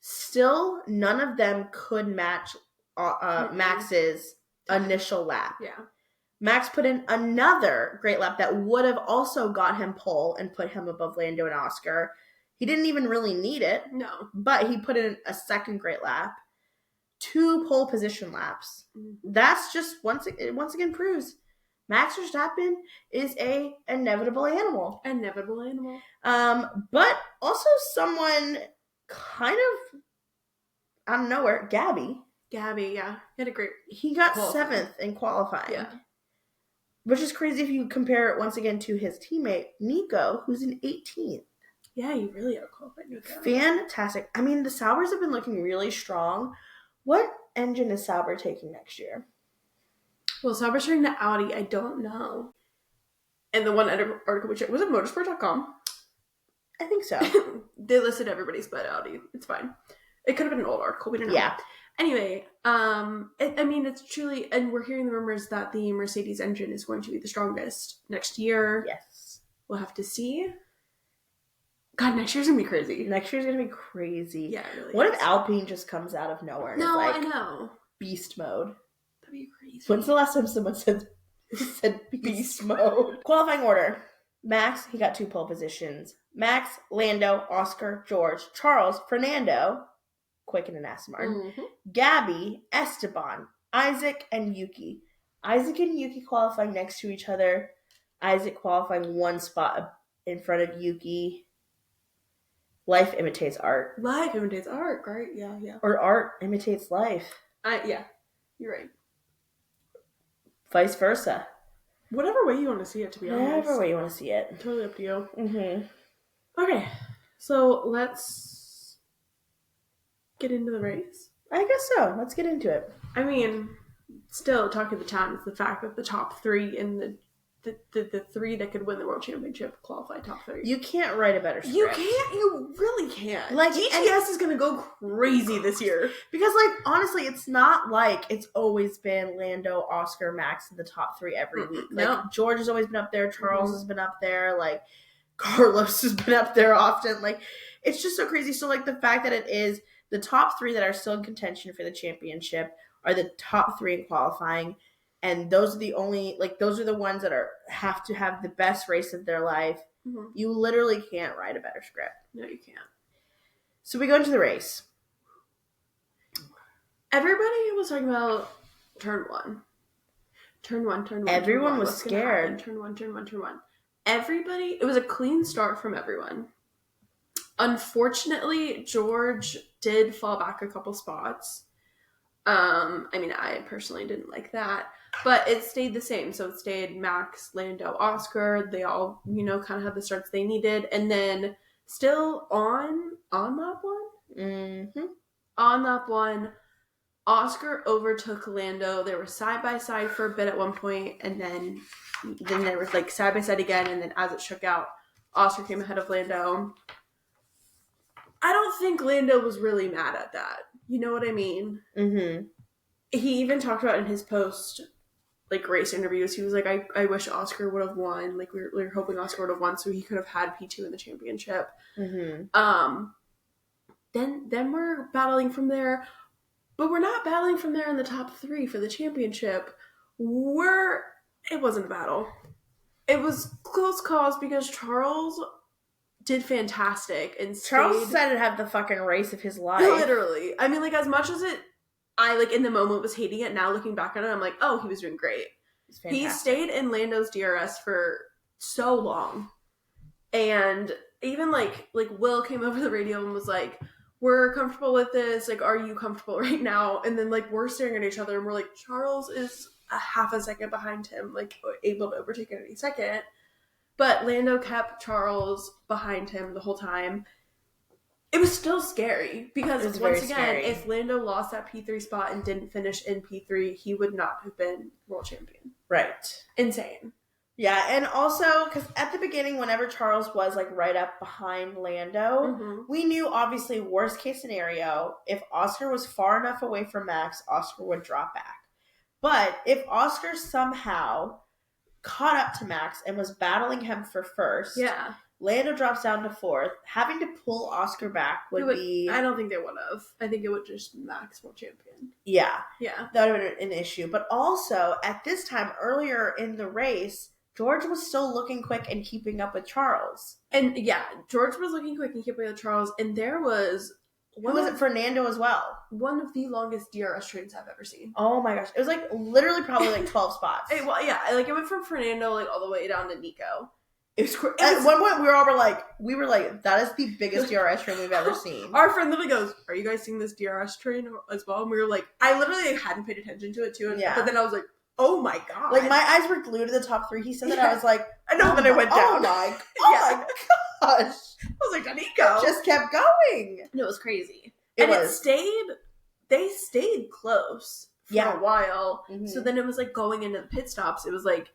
still none of them could match Max's initial lap. Yeah. Max put in another great lap that would have also got him pole and put him above Lando and Oscar. He didn't even really need it. No. But he put in a second great lap. 2 pole position laps. Mm-hmm. That's just once again proves Max Verstappen is a inevitable animal. Inevitable animal. But also someone kind of out of nowhere, Gabby, yeah. He had a great... He got 7th in qualifying. Yeah. Which is crazy if you compare it once again to his teammate, Nico, who's in 18th. Yeah, you really outqualified Nico. Fantastic. I mean, the Saubers have been looking really strong. What engine is Sauber taking next year? Well, Sauber's turning to Audi. I don't know. And the one article which was it motorsport.com? I think so. They listed everybody's but Audi. It's fine. It could have been an old article. We don't know. Yeah. Anyway, it's truly, and we're hearing the rumors that the Mercedes engine is going to be the strongest next year. Yes. We'll have to see. God, next year's going to be crazy. Next year's going to be crazy. Yeah, it really What is. if Alpine just comes out of nowhere? No, and I know. Beast mode. That'd be crazy. When's the last time someone said beast mode? Qualifying order. Max, he got 2 pole positions. Max, Lando, Oscar, George, Charles, Fernando, quick in an Aston Martin, Mm-hmm. Gabby, Esteban, Isaac, and Yuki. Isaac and Yuki qualifying next to each other. Isaac qualifying 1 spot in front of Yuki. Life imitates art. Life imitates art, right? Yeah. Or art imitates life. Yeah, you're right. Vice versa. Whatever way you want to see it, to be honest. Whatever way you want to see it. Totally up to you. Mm-hmm. Okay, so let's get into the race. I guess so. Let's get into it. I mean, still talk of the town is the fact that the top 3 in the 3 that could win the world championship qualify top 3. You can't write a better script. You can't. You really can't. Like, GTS is gonna go crazy this year because, honestly, it's not like it's always been Lando, Oscar, Max in the top 3 every week. No. George has always been up there. Charles has been up there. Carlos has been up there often. It's just so crazy. So, the fact that it is the top 3 that are still in contention for the championship are the top 3 in qualifying. And those are the only, those are the ones that have to have the best race of their life. Mm-hmm. You literally can't write a better script. No, you can't. So we go into the race. Everybody was talking about turn 1. Turn 1. Everyone was scared. Turn 1. Everybody, it was a clean start from everyone. Unfortunately, George did fall back a couple spots. I personally didn't like that. But it stayed the same. So it stayed Max, Lando, Oscar. They all, kind of had the starts they needed. And then still on lap 1? Mm-hmm. On lap 1, Oscar overtook Lando. They were side by side for a bit at one point. And then they were side by side again. And then as it shook out, Oscar came ahead of Lando. I don't think Lando was really mad at that. You know what I mean? Mm-hmm. He even talked about in his post, race interviews, he was like, I wish Oscar would have won. We were hoping Oscar would have won so he could have had P2 in the championship. Mm-hmm. Then we're battling from there. But we're not battling from there in the top 3 for the championship. It wasn't a battle. It was close calls because Charles did fantastic and Charles said to have the fucking race of his life. Literally. I mean, as much as I in the moment was hating it, now looking back on it, I'm like, oh, he was doing great. He stayed in Lando's DRS for so long. And even Will came over the radio and was like, we're comfortable with this. Are you comfortable right now? And then we're staring at each other and we're like, Charles is a half a second behind him, like able to overtake at any second. But Lando kept Charles behind him the whole time. It was still scary because once again, scary. if Lando lost that P3 spot and didn't finish in P3, he would not have been world champion. Right. Insane. Yeah, and also, because at the beginning, whenever Charles was, like, right up behind Lando, we knew, obviously, worst case scenario, if Oscar was far enough away from Max, Oscar would drop back. But if Oscar somehow caught up to Max and was battling him for first, Lando drops down to fourth, having to pull Oscar back would be... I don't think they would have. I think it would just Max world champion. Yeah. Yeah. That would have been an issue. But also, at this time, earlier in the race... George was still looking quick and keeping up with Charles. And George was looking quick and keeping up with Charles. And there was... Fernando as well? One of the longest DRS trains I've ever seen. Oh my gosh. It was like literally probably like 12 spots. It went from Fernando like all the way down to Nico. At one point we were like, that is the biggest DRS train we've ever seen. Our friend literally goes, are you guys seeing this DRS train as well? And we were like, I literally hadn't paid attention to it too. But then I was like, oh my god. Like, my eyes were glued to the top three. He said that, I was like... I know, then I went down. Oh my gosh. I was like, Nico. Just kept going. It was crazy. They stayed close for a while. Mm-hmm. So then it was like going into the pit stops, it was like,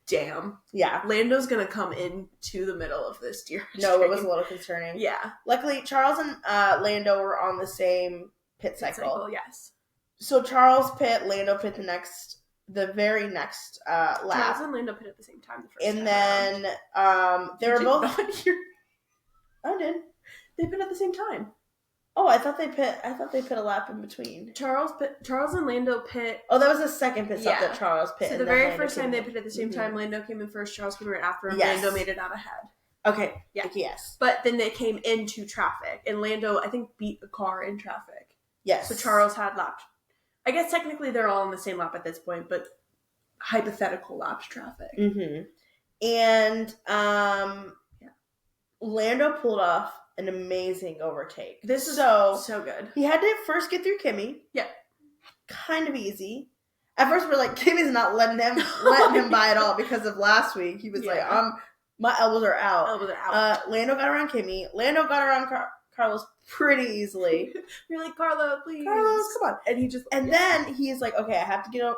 damn. Yeah. Lando's gonna come into the middle of this DRS No, it was a little concerning. Yeah. Luckily, Charles and Lando were on the same pit cycle. Yes. So Charles pit, Lando pit the very next lap. Charles and Lando pit at the same time. And then they were both here. I did. They pit at the same time. Oh, I thought they pit a lap in between. Charles and Lando pit. Oh, that was the second pit stop that Charles pit. So the very first time they pit at the same time, Lando came in first, Charles came right after him. Yes. Lando made it out ahead. Okay. Yeah. Yes. But then they came into traffic, and Lando, I think, beat a car in traffic. Yes. So Charles had lapped. I guess technically they're all on the same lap at this point, but hypothetical lapped traffic. Mm-hmm. And Lando pulled off an amazing overtake. This is so good. He had to first get through Kimmy. Yeah. Kind of easy. At first we're like, Kimmy's not letting him by at all because of last week. He was like, my elbows are out. Lando got around Kimmy. Lando got around Carlos pretty easily. You're like, Carlo, please. Carlos, come on. And then he's like, okay, I have to get up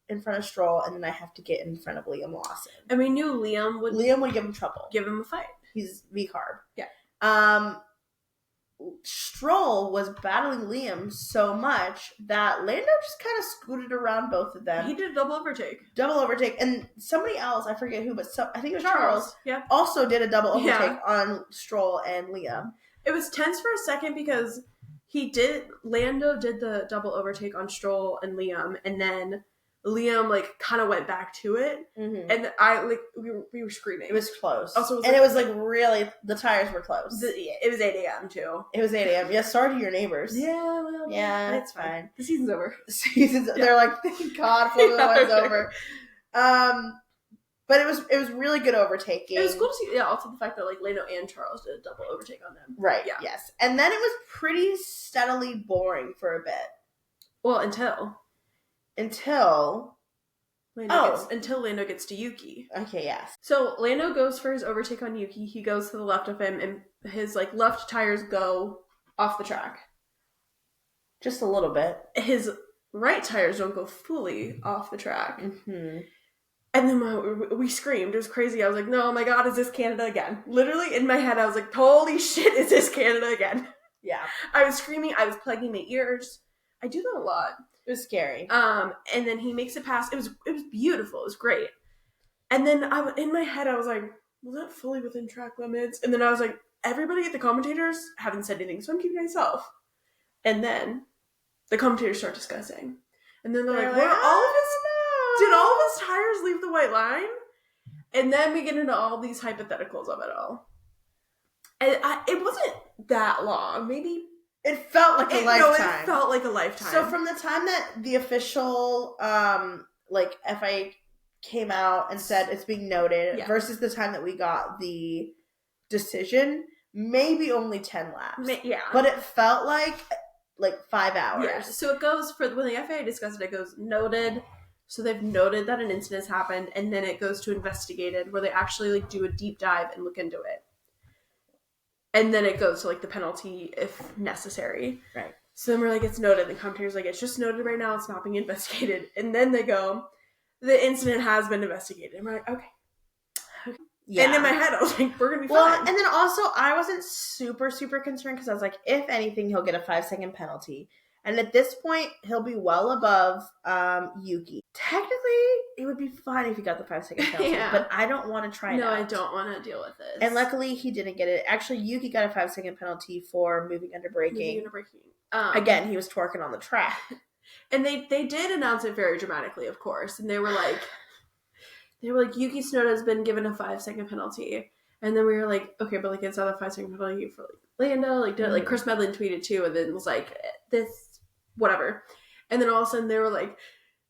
in front of Stroll, and then I have to get in front of Liam Lawson. And we knew Liam would give him trouble. Give him a fight. He's V-carb. Yeah. Stroll was battling Liam so much that Lando just kind of scooted around both of them. He did a double overtake. And somebody else, I forget who, but I think it was Charles. Yeah. Also did a double overtake on Stroll and Liam. It was tense for a second because Lando did the double overtake on Stroll and Liam, and then Liam like kind of went back to it, and we were screaming. It was close. Also, it was like really the tires were close. It was 8 a.m. too. It was 8 a.m. Yeah, sorry to your neighbors. Yeah, well, yeah, it's fine. The season's over. They're like, thank God, Formula One's over. But it was really good overtaking. It was cool to see. Yeah, also the fact that like Lando and Charles did a double overtake on them. Right. Yeah. Yes, and then it was pretty steadily boring for a bit. Well, until Lando gets to Yuki. Okay, yes. So Lando goes for his overtake on Yuki. He goes to the left of him, and his like left tires go off the track. Just a little bit. His right tires don't go fully off the track. Mm-hmm. And then we screamed. It was crazy. I was like, no, oh my God, is this Canada again? Literally in my head, I was like, holy shit, is this Canada again? Yeah. I was screaming. I was plugging my ears. I do that a lot. It was scary. And then he makes it past. It was beautiful. It was great. And then in my head, I was like, was that fully within track limits? And then I was like, everybody at the commentators haven't said anything, so I'm keeping myself. And then the commentators start discussing. And then they're like, did all of his tires leave the white line? And then we get into all these hypotheticals of it all. And it wasn't that long. Maybe it felt like a lifetime. No, it felt like a lifetime. So from the time that the official FIA came out and said it's being noted versus the time that we got the decision, maybe only 10 laps. Yeah. But it felt like 5 hours. Yeah. So it goes when the FIA discussed it goes noted, So they've noted that an incident has happened, and then it goes to investigated, where they actually like do a deep dive and look into it. And then it goes to like the penalty if necessary. Right. So then we're like, it's noted. The commentator's like, it's just noted right now. It's not being investigated. And then they go, the incident has been investigated. And we're like, okay. Yeah. And in my head, I was like, we're going to be fine. And then also, I wasn't super, super concerned because I was like, if anything, he'll get a 5-second penalty. And at this point, he'll be well above Yuki. Technically, it would be fine if he got the 5-second penalty, but I don't want to try it out. No, I don't want to deal with this. And luckily, he didn't get it. Actually, Yuki got a 5-second penalty for moving under braking. Again, he was twerking on the track. And they did announce it very dramatically, of course. And they were like, Yuki Tsunoda has been given a 5-second penalty. And then we were like, okay, but like it's not a 5-second penalty for like Lando. Like, like Chris Medlin tweeted too, and then was like, this, whatever. And then all of a sudden they were like,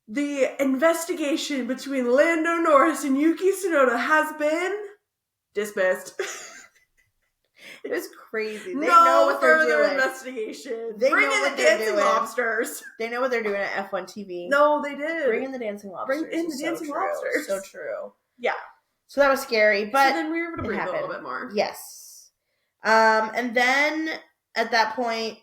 the investigation between Lando Norris and Yuki Tsunoda has been dismissed. It was crazy. They know what they're doing. No further investigation. They Bring know in what the they're dancing doing. lobsters. They know what they're doing at F1 TV. No, they did. Bring in the dancing lobsters. Bring in the dancing lobsters. So true. Yeah. So that was scary, but so then we were able to breathe a little bit more. Yes. And then at that point,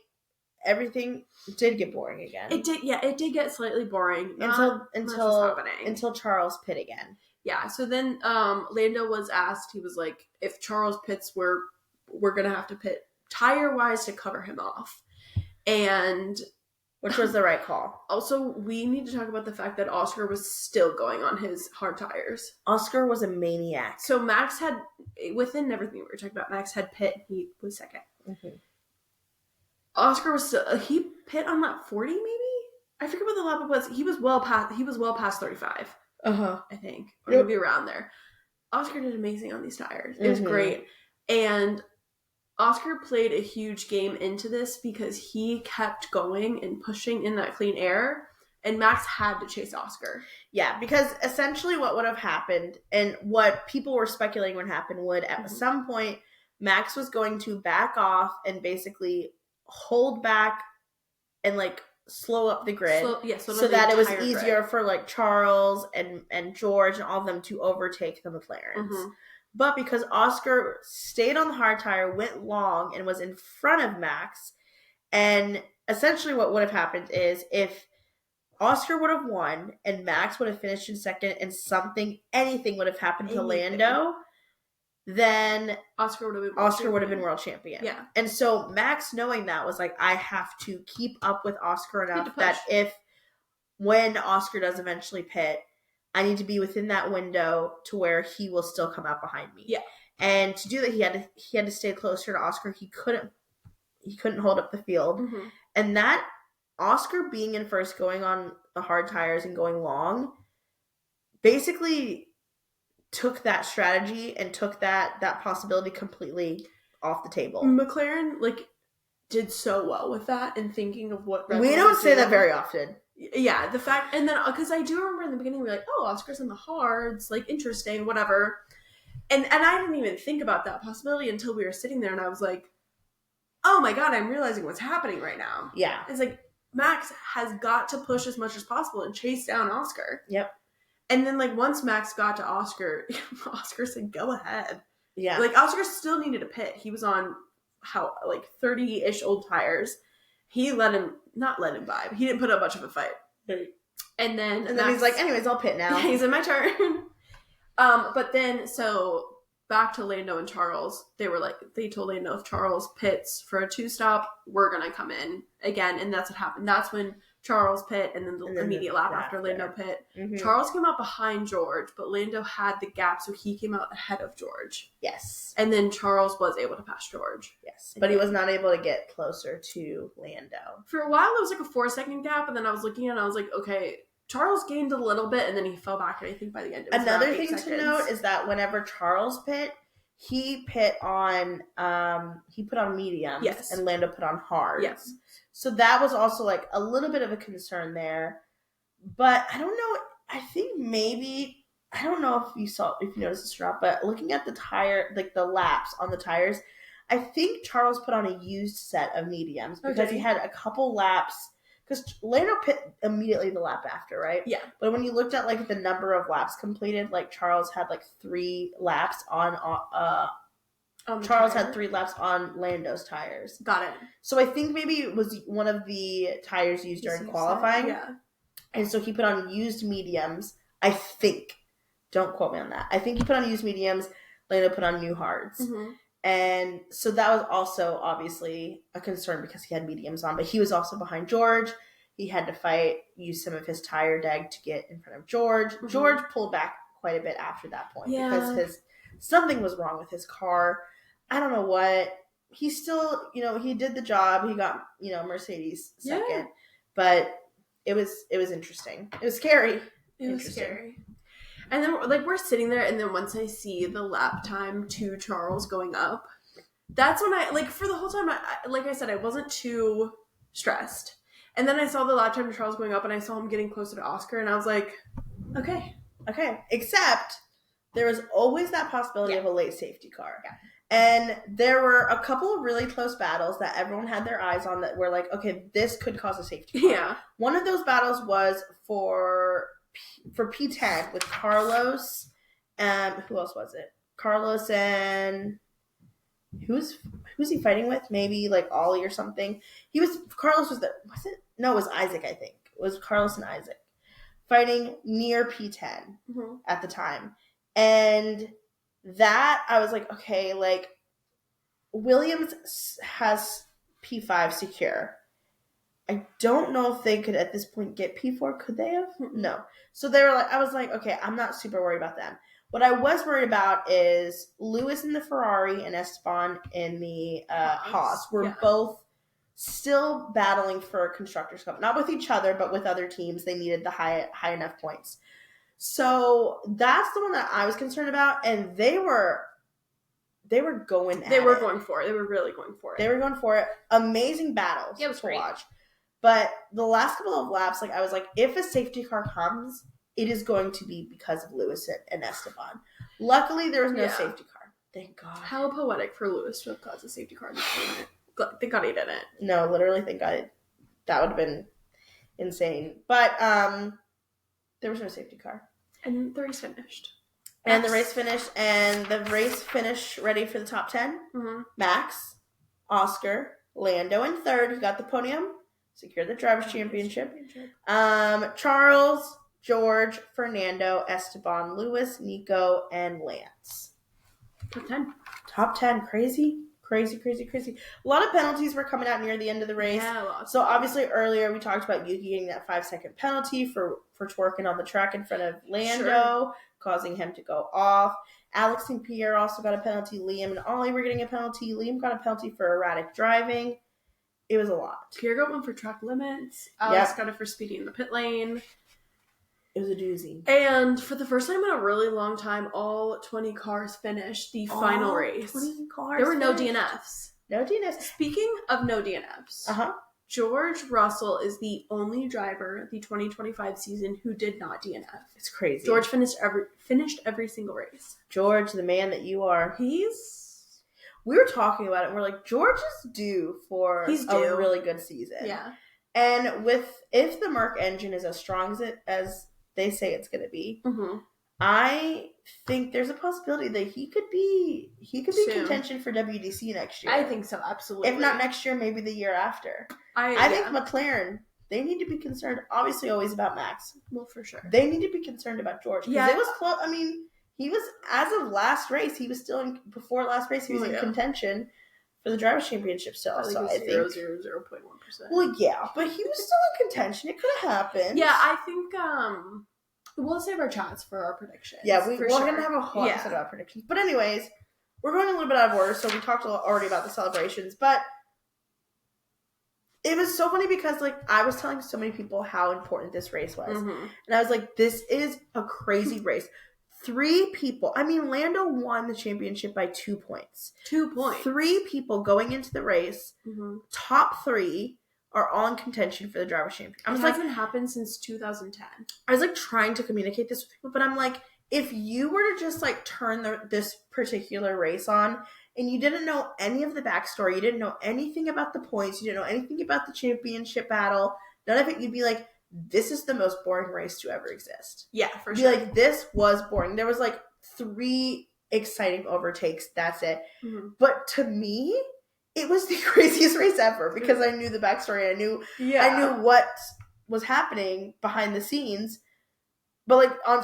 everything did get boring again. It did. Yeah, it did get slightly boring until Charles pit again. Yeah. So then Lando was asked. He was like, if Charles pits, we're gonna have to pit tire wise to cover him off, and which was the right call. Also, we need to talk about the fact that Oscar was still going on his hard tires. Oscar was a maniac. So Max had, within everything we were talking about, Max had pit. He was second. Mm-hmm. Oscar was still, he pit on lap 40 maybe? I forget what the lap was. He was well past 35. I think. Or maybe around there. Oscar did amazing on these tires. It was great. And Oscar played a huge game into this because he kept going and pushing in that clean air, and Max had to chase Oscar. Yeah, because essentially what would have happened, and what people were speculating would happen, would at some point Max was going to back off and basically hold back and like slow up the grid, so that it was easier for like Charles and George and all of them to overtake the McLarens. But because Oscar stayed on the hard tire, went long, and was in front of Max, and essentially what would have happened is if Oscar would have won and Max would have finished in second and anything would have happened to Lando, then Oscar would have been world champion. Yeah. And so Max, knowing that, was like, I have to keep up with Oscar enough that when Oscar does eventually pit, I need to be within that window to where he will still come out behind me. Yeah. And to do that, he had to stay closer to Oscar. He couldn't hold up the field. And that Oscar being in first, going on the hard tires and going long, basically took that strategy and took that possibility completely off the table. McLaren did so well with that and thinking of what Red Bull we don't say that very often. Yeah, the fact, and then, because I do remember in the beginning, we were like, oh, Oscar's in the hards, interesting, whatever. And I didn't even think about that possibility until we were sitting there, and I was like, oh my god, I'm realizing what's happening right now. Yeah. It's like, Max has got to push as much as possible and chase down Oscar. Yep. And then, once Max got to Oscar, Oscar said, go ahead. Yeah. Oscar still needed a pit. He was on, 30-ish old tires. He not let him by, but he didn't put up much of a fight. And then he's like, anyways, I'll pit now. Yeah, he's in my turn. But then, so back to Lando and Charles, they told Lando, if Charles pits for a 2-stop, we're going to come in again. And that's what happened. That's when Charles pit, and then the immediate lap after Lando pit. Charles came out behind George, but Lando had the gap, so he came out ahead of George. Yes. And then Charles was able to pass George. Yes. But he was not able to get closer to Lando. For a while, it was a 4-second gap, and then I was looking at it, and I was like, okay, Charles gained a little bit, and then he fell back, and I think by the end it was another around 8 thing seconds. To note is that whenever Charles pit, he put on mediums, yes, and Lando put on hards. Yes. So that was also a little bit of a concern there. But I don't know. I think maybe, I don't know if you noticed this or not, but looking at the tire, the laps on the tires, I think Charles put on a used set of mediums because he had a couple laps because Lando pit immediately the lap after, right? Yeah. But when you looked at like the number of laps completed, like Charles had like 3 laps on Charles tire. had 3 laps on Lando's tires. Got it. So I think maybe it was one of the tires used during qualifying. Yeah. And so he put on used mediums. I think. Don't quote me on that. I think he put on used mediums. Lando put on new hards. Mm-hmm. And so that was also obviously a concern because he had mediums on. But he was also behind George. He had to use some of his tire deg to get in front of George. Mm-hmm. George pulled back quite a bit after that point because something was wrong with his car. I don't know what. He still, he did the job. He got, Mercedes second. But it was interesting. It was scary. It was scary. And then, we're sitting there, and then once I see the lap time to Charles going up, that's when for the whole time, like I said, I wasn't too stressed. And then I saw the lap time to Charles going up, and I saw him getting closer to Oscar, and I was like, okay. Except there was always that possibility of a late safety car. Yeah. And there were a couple of really close battles that everyone had their eyes on that were like, okay, this could cause a safety car. Yeah. One of those battles was for P10 with Carlos. Who else was it? Carlos and who's he fighting with? Maybe like Ollie or something. Carlos was No, it was Isaac, I think. It was Carlos and Isaac fighting near P10 at the time. And that, I was like, okay, like, Williams has P5 secure. I don't know if they could, at this point, get P4. Could they have? No. So I was like, okay, I'm not super worried about them. What I was worried about is Lewis in the Ferrari and Esteban in the Haas were both still battling for a Constructors' Cup. Not with each other, but with other teams. They needed the high enough points. So that's the one that I was concerned about, and they were going at it. They were going for it. They were really going for it. They were going for it. Amazing battles it was to great. watch. But the last couple of laps, I was like, if a safety car comes, it is going to be because of Lewis and Esteban. Luckily, there was no safety car. Thank God. How poetic for Lewis to have caused a safety car in this tournament. Thank God he didn't. No, literally, thank God. That would have been insane. But there was no safety car. And the race finished. And the race finished ready for the top 10. Mm-hmm. Max, Oscar, Lando in third, who got the podium, secured the Drivers' Championship. Charles, George, Fernando, Esteban, Lewis, Nico, and Lance. Top 10. Top 10. Crazy. A lot of penalties were coming out near the end of the race. Yeah, so obviously earlier we talked about Yuki getting that 5-second penalty for twerking on the track in front of Lando, causing him to go off. Alex and Pierre also got a penalty. Liam and Ollie were getting a penalty. Liam got a penalty for erratic driving. It was a lot. Pierre got one for track limits. Alex got it for speeding in the pit lane. It was a doozy. And for the first time in a really long time, all 20 cars finished the final race. 20 cars there were no finished. DNFs. No DNFs. Speaking of no DNFs, George Russell is the only driver the 2025 season who did not DNF. It's crazy. George finished every single race. George, the man that you are. We were talking about it, and we're like, George is due for a really good season. Yeah. And if the Merc engine is as strong as they say it's going to be, I think there's a possibility that he could be contention for WDC next year. I think so, absolutely. If not next year, maybe the year after. I think McLaren, they need to be concerned, obviously always about Max. Well, for sure. They need to be concerned about George. Because it was close. I mean, he was, as of last race, he was still in, before last race, he was in contention for the Drivers' Championship still. So I think 0.1%. Well, yeah, but he was still in contention. It could have happened. Yeah, I think we'll save our chats for our predictions. Yeah, we're going to have a whole episode about predictions. But anyways, we're going a little bit out of order, so we talked already about the celebrations. But it was so funny because, I was telling so many people how important this race was. And I was like, this is a crazy race. 3 people. I mean, Lando won the championship by 2 points. 2 points. 3 people going into the race, top 3, are all in contention for the Drivers' Championship. It hasn't happened since 2010. I was, trying to communicate this with people, but I'm like, if you were to just, turn this particular race on, and you didn't know any of the backstory, you didn't know anything about the points, you didn't know anything about the championship battle, none of it you'd be like, this is the most boring race to ever exist. Yeah, for You'd sure. be like, this was boring. There was like 3 exciting overtakes. That's it. Mm-hmm. But to me, it was the craziest race ever because I knew the backstory. I knew what was happening behind the scenes. But like on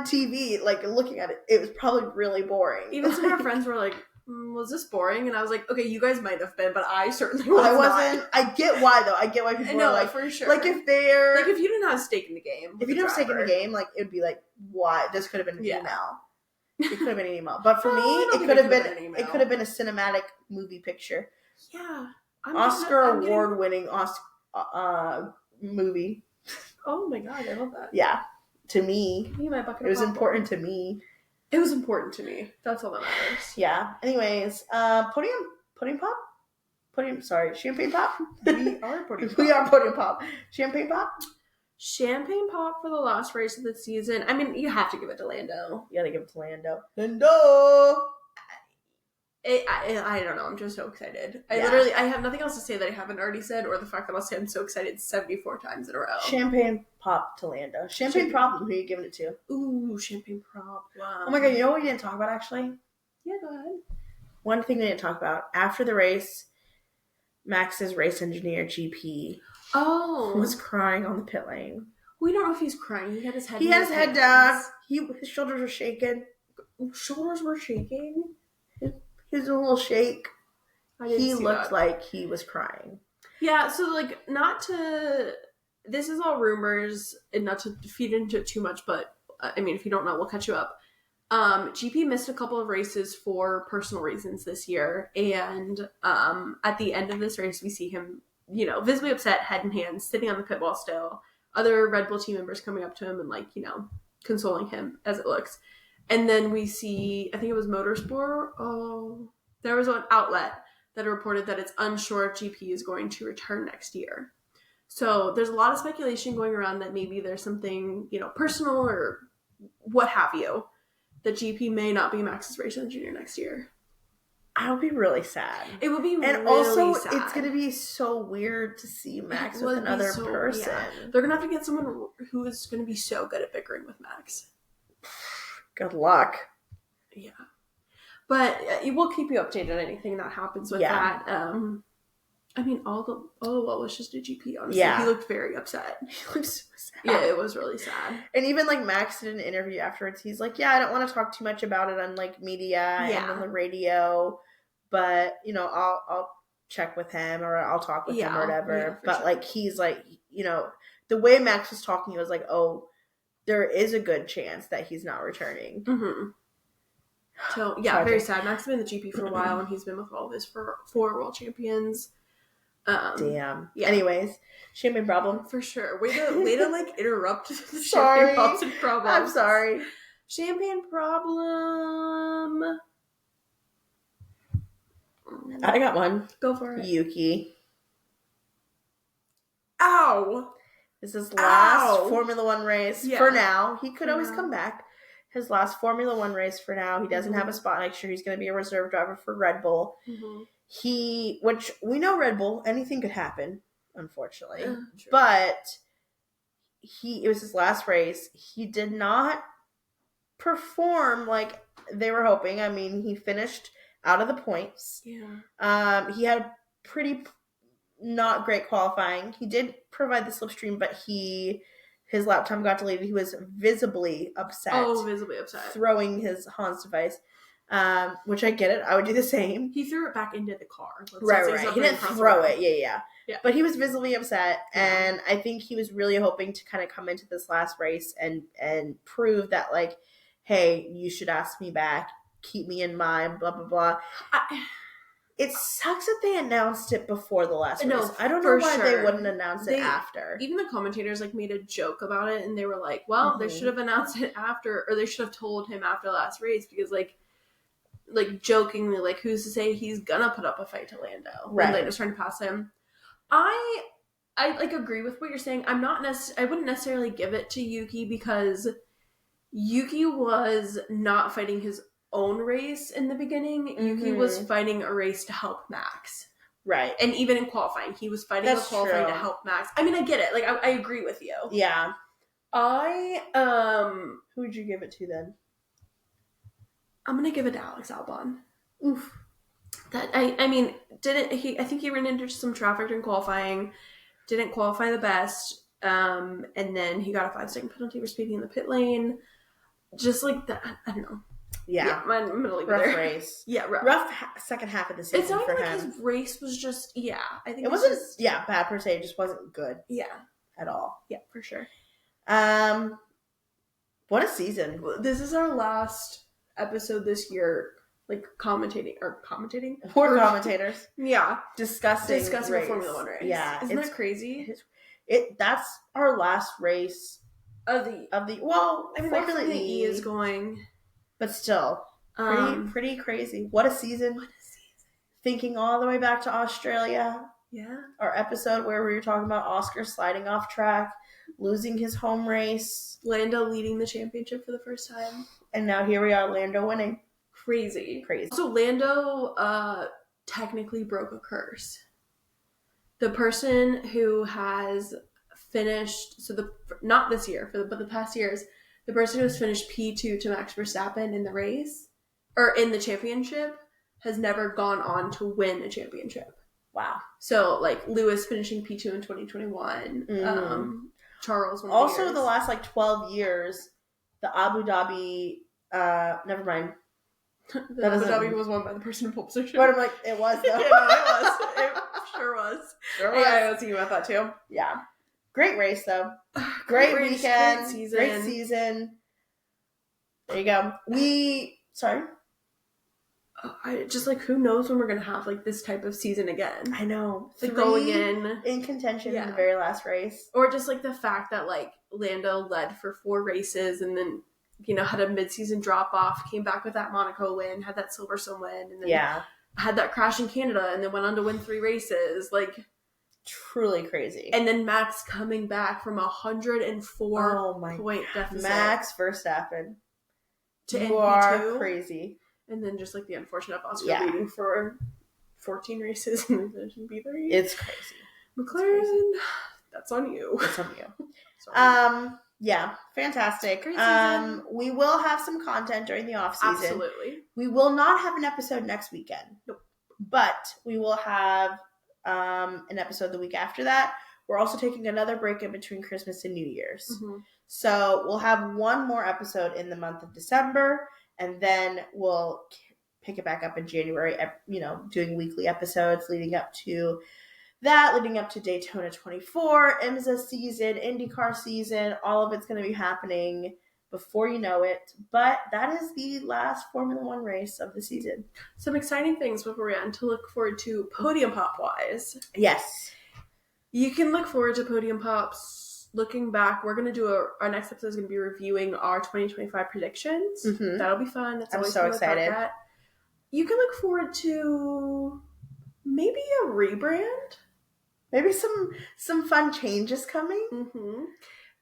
TV, like looking at it, it was probably really boring. Even some of our friends were like, was this boring? And I was like, okay, you guys might have been, but I certainly wasn't. I get why though. I get why people are like, for sure. Like if they're like if you didn't have a stake in the game. If you didn't have a stake in the game, like it would be like, why? This could have been an email. It could have been an email. But for me, it could have been a cinematic movie picture. Yeah. Oscar award-winning movie. Oh my god, I love that. Yeah. To me, it was important to me. It was important to me. That's all that matters. Yeah. Anyways, Champagne Pop. We are Podium Pop. We are Podium Pop. Champagne Pop. Champagne Pop for the last race of the season. I mean, you have to give it to Lando. You gotta give it to Lando. Lando. I don't know. I'm just so excited. I have nothing else to say that I haven't already said, or the fact that I'll say I'm so excited 74 times in a row. Champagne Pop to Lando. Champagne Problem. Who are you giving it to? Ooh, Champagne Problem. Oh my god! You know what we didn't talk about actually? Yeah, go ahead. One thing we didn't talk about after the race, Max's race engineer GP. Was crying on the pit lane. We don't know if he's crying. He had his head. He had his head down. His shoulders were shaking. Shoulders were shaking. He was a little shake. He looked that. like he was crying. Yeah, so like this is all rumors and not to feed into it too much, but I mean, if you don't know, we'll catch you up. GP missed a couple of races for personal reasons this year, and at the end of this race, we see him, visibly upset, head in hands, sitting on the pit wall still. Other Red Bull team members coming up to him and consoling him as it looks. And then we see, I think it was Motorsport. Oh, there was an outlet that reported that it's unsure if GP is going to return next year. So there's a lot of speculation going around that maybe there's something, personal or what have you, that GP may not be Max's race engineer next year. I would be really sad. It would be and really also, sad. It's going to be so weird to see Max with another person. Yeah. They're going to have to get someone who is going to be so good at bickering with Max. Good luck. Yeah. But we'll keep you updated on anything that happens with that. I mean, all the well wishes to GP, honestly. Yeah. He looked very upset. He looked so sad. Yeah, it was really sad. And even, Max did an interview afterwards. He's like, yeah, I don't want to talk too much about it on, media and on the radio. But, I'll check with him or I'll talk with him or whatever. But, sure. He's the way Max was talking, he was like, oh, there is a good chance that he's not returning. Mm-hmm. So, yeah, very sad. Max has been in the GP for a while, and he's been with all of his four world champions. Damn. Yeah. Anyways, Champagne Problem. For sure. Way to interrupt the Champagne Pops and Problems. I'm sorry. Champagne Problem. I got one. Go for it. Yuki. Ow! This is his last Formula One race for now. He could always come back. His last Formula One race for now. He doesn't have a spot next year. He's going to be a reserve driver for Red Bull. Mm-hmm. Which we know Red Bull, anything could happen, unfortunately. But it was his last race. He did not perform like they were hoping. I mean, he finished out of the points. Yeah. He had pretty not great qualifying. He did provide the slipstream, but his lap time got delayed. He was visibly upset. Oh, visibly upset. Throwing his Hans device, which I get it. I would do the same. He threw it back into the car. Right. He didn't throw it. Yeah. But he was visibly upset, and I think he was really hoping to kind of come into this last race and prove that, hey, you should ask me back, keep me in mind, blah, blah, blah. It sucks that they announced it before the last race. I don't know why they wouldn't announce it after. Even the commentators made a joke about it, and they were like, well, they should have announced it after, or they should have told him after the last race, because jokingly, who's to say he's gonna put up a fight to Lando when Lando's trying to pass him. I agree with what you're saying. I wouldn't necessarily give it to Yuki, because Yuki was not fighting his own race in the beginning. Yuki was fighting a race to help Max. Right. And even in qualifying, he was fighting That's the qualifying true. to help Max. I mean, I get it. Like, I agree with you. Yeah. I Who would you give it to then? I'm gonna give it to Alex Albon. Oof. That I mean, I think he ran into some traffic during qualifying, didn't qualify the best, and then he got a 5-second penalty for speeding in the pit lane. Just like that, I don't know. Yeah. I'm gonna leave rough it there. Race. Yeah, rough second half of the season. It's not for like him. his race was just I think it wasn't bad per se. It just wasn't good. Yeah, at all. Yeah, for sure. What a season! This is our last episode this year. Like commentating. We're commentators. Yeah, discussing a Formula 1 race. Yeah, isn't that crazy? That's our last race of the. Well, I mean, Formula E is going, but still, pretty crazy. What a season! Thinking all the way back to Australia. Yeah, our episode where we were talking about Oscar sliding off track, losing his home race, Lando leading the championship for the first time, and now here we are, Lando winning. Crazy. So Lando technically broke a curse. The person who has finished, not this year, but the past years, the person who has finished P2 to Max Verstappen in the race, or in the championship, has never gone on to win a championship. Wow. So, like, Lewis finishing P2 in 2021. Charles. Also, the last, 12 years, the Abu Dhabi, never mind. The Abu Dhabi was won by the person in pole position. But I'm like, it was, though. Yeah, no, it was. It sure was. Sure was. Yeah, I was thinking about that, too. Yeah. Great race, though. Great weekend. Great season. There you go. Sorry? I just, who knows when we're going to have, this type of season again. I know. Going in contention in the very last race. Or just, the fact that, Lando led for 4 races and then, had a mid-season drop-off, came back with that Monaco win, had that Silverstone win, and then had that crash in Canada, and then went on to win 3 races. Truly crazy. And then Max coming back from 104 point deficit. Max Verstappen. To you are crazy. And then just the unfortunate Oscar leading for 14 races and finishing B3. It's crazy. McLaren, that's on you. It's on you. Yeah, fantastic. Great season. We will have some content during the off season. Absolutely. We will not have an episode next weekend. Nope. But we will have an episode the week after that. We're also taking another break in between Christmas and New Year's. Mm-hmm. So we'll have one more episode in the month of December, and then we'll pick it back up in January, doing weekly episodes leading up to that, leading up to Daytona 24, IMSA season, IndyCar season. All of it's going to be happening before you know it. But that is the last Formula 1 race of the season. Some exciting things before we end to look forward to Podium Pop-wise. Yes. You can look forward to Podium Pops. Looking back, we're going to do our next episode is going to be reviewing our 2025 predictions. Mm-hmm. That'll be fun. I'm so excited. You can look forward to maybe a rebrand. Maybe some fun changes coming. Mm-hmm.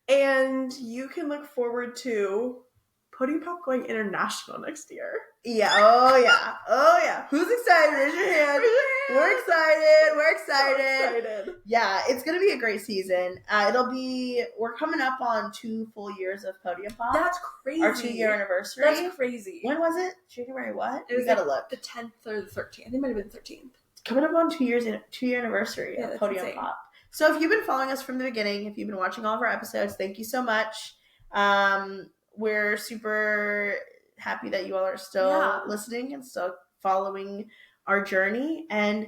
And you can look forward to Podium Pop going international next year. Yeah. Oh, yeah. Who's excited? Raise your hand. We're excited. So excited. Yeah, it's going to be a great season. We're coming up on 2 full years of Podium Pop. That's crazy. Our 2-year anniversary. That's crazy. When was it? January what? We gotta look. The 10th or the 13th. I think it might have been the 13th. Coming up on 2-year anniversary of Podium insane. Pop. So if you've been following us from the beginning, if you've been watching all of our episodes, thank you so much. We're super happy that you all are still listening and still following our journey, and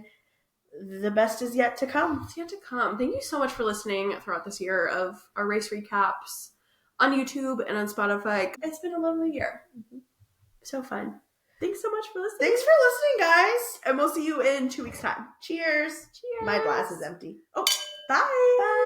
the best is yet to come. It's yet to come. Thank you so much for listening throughout this year of our race recaps on YouTube and on Spotify. It's been a lovely year. Mm-hmm. So fun. Thanks so much for listening. Thanks for listening, guys. And we'll see you in 2 weeks' time. Cheers. Cheers. My glass is empty. Oh.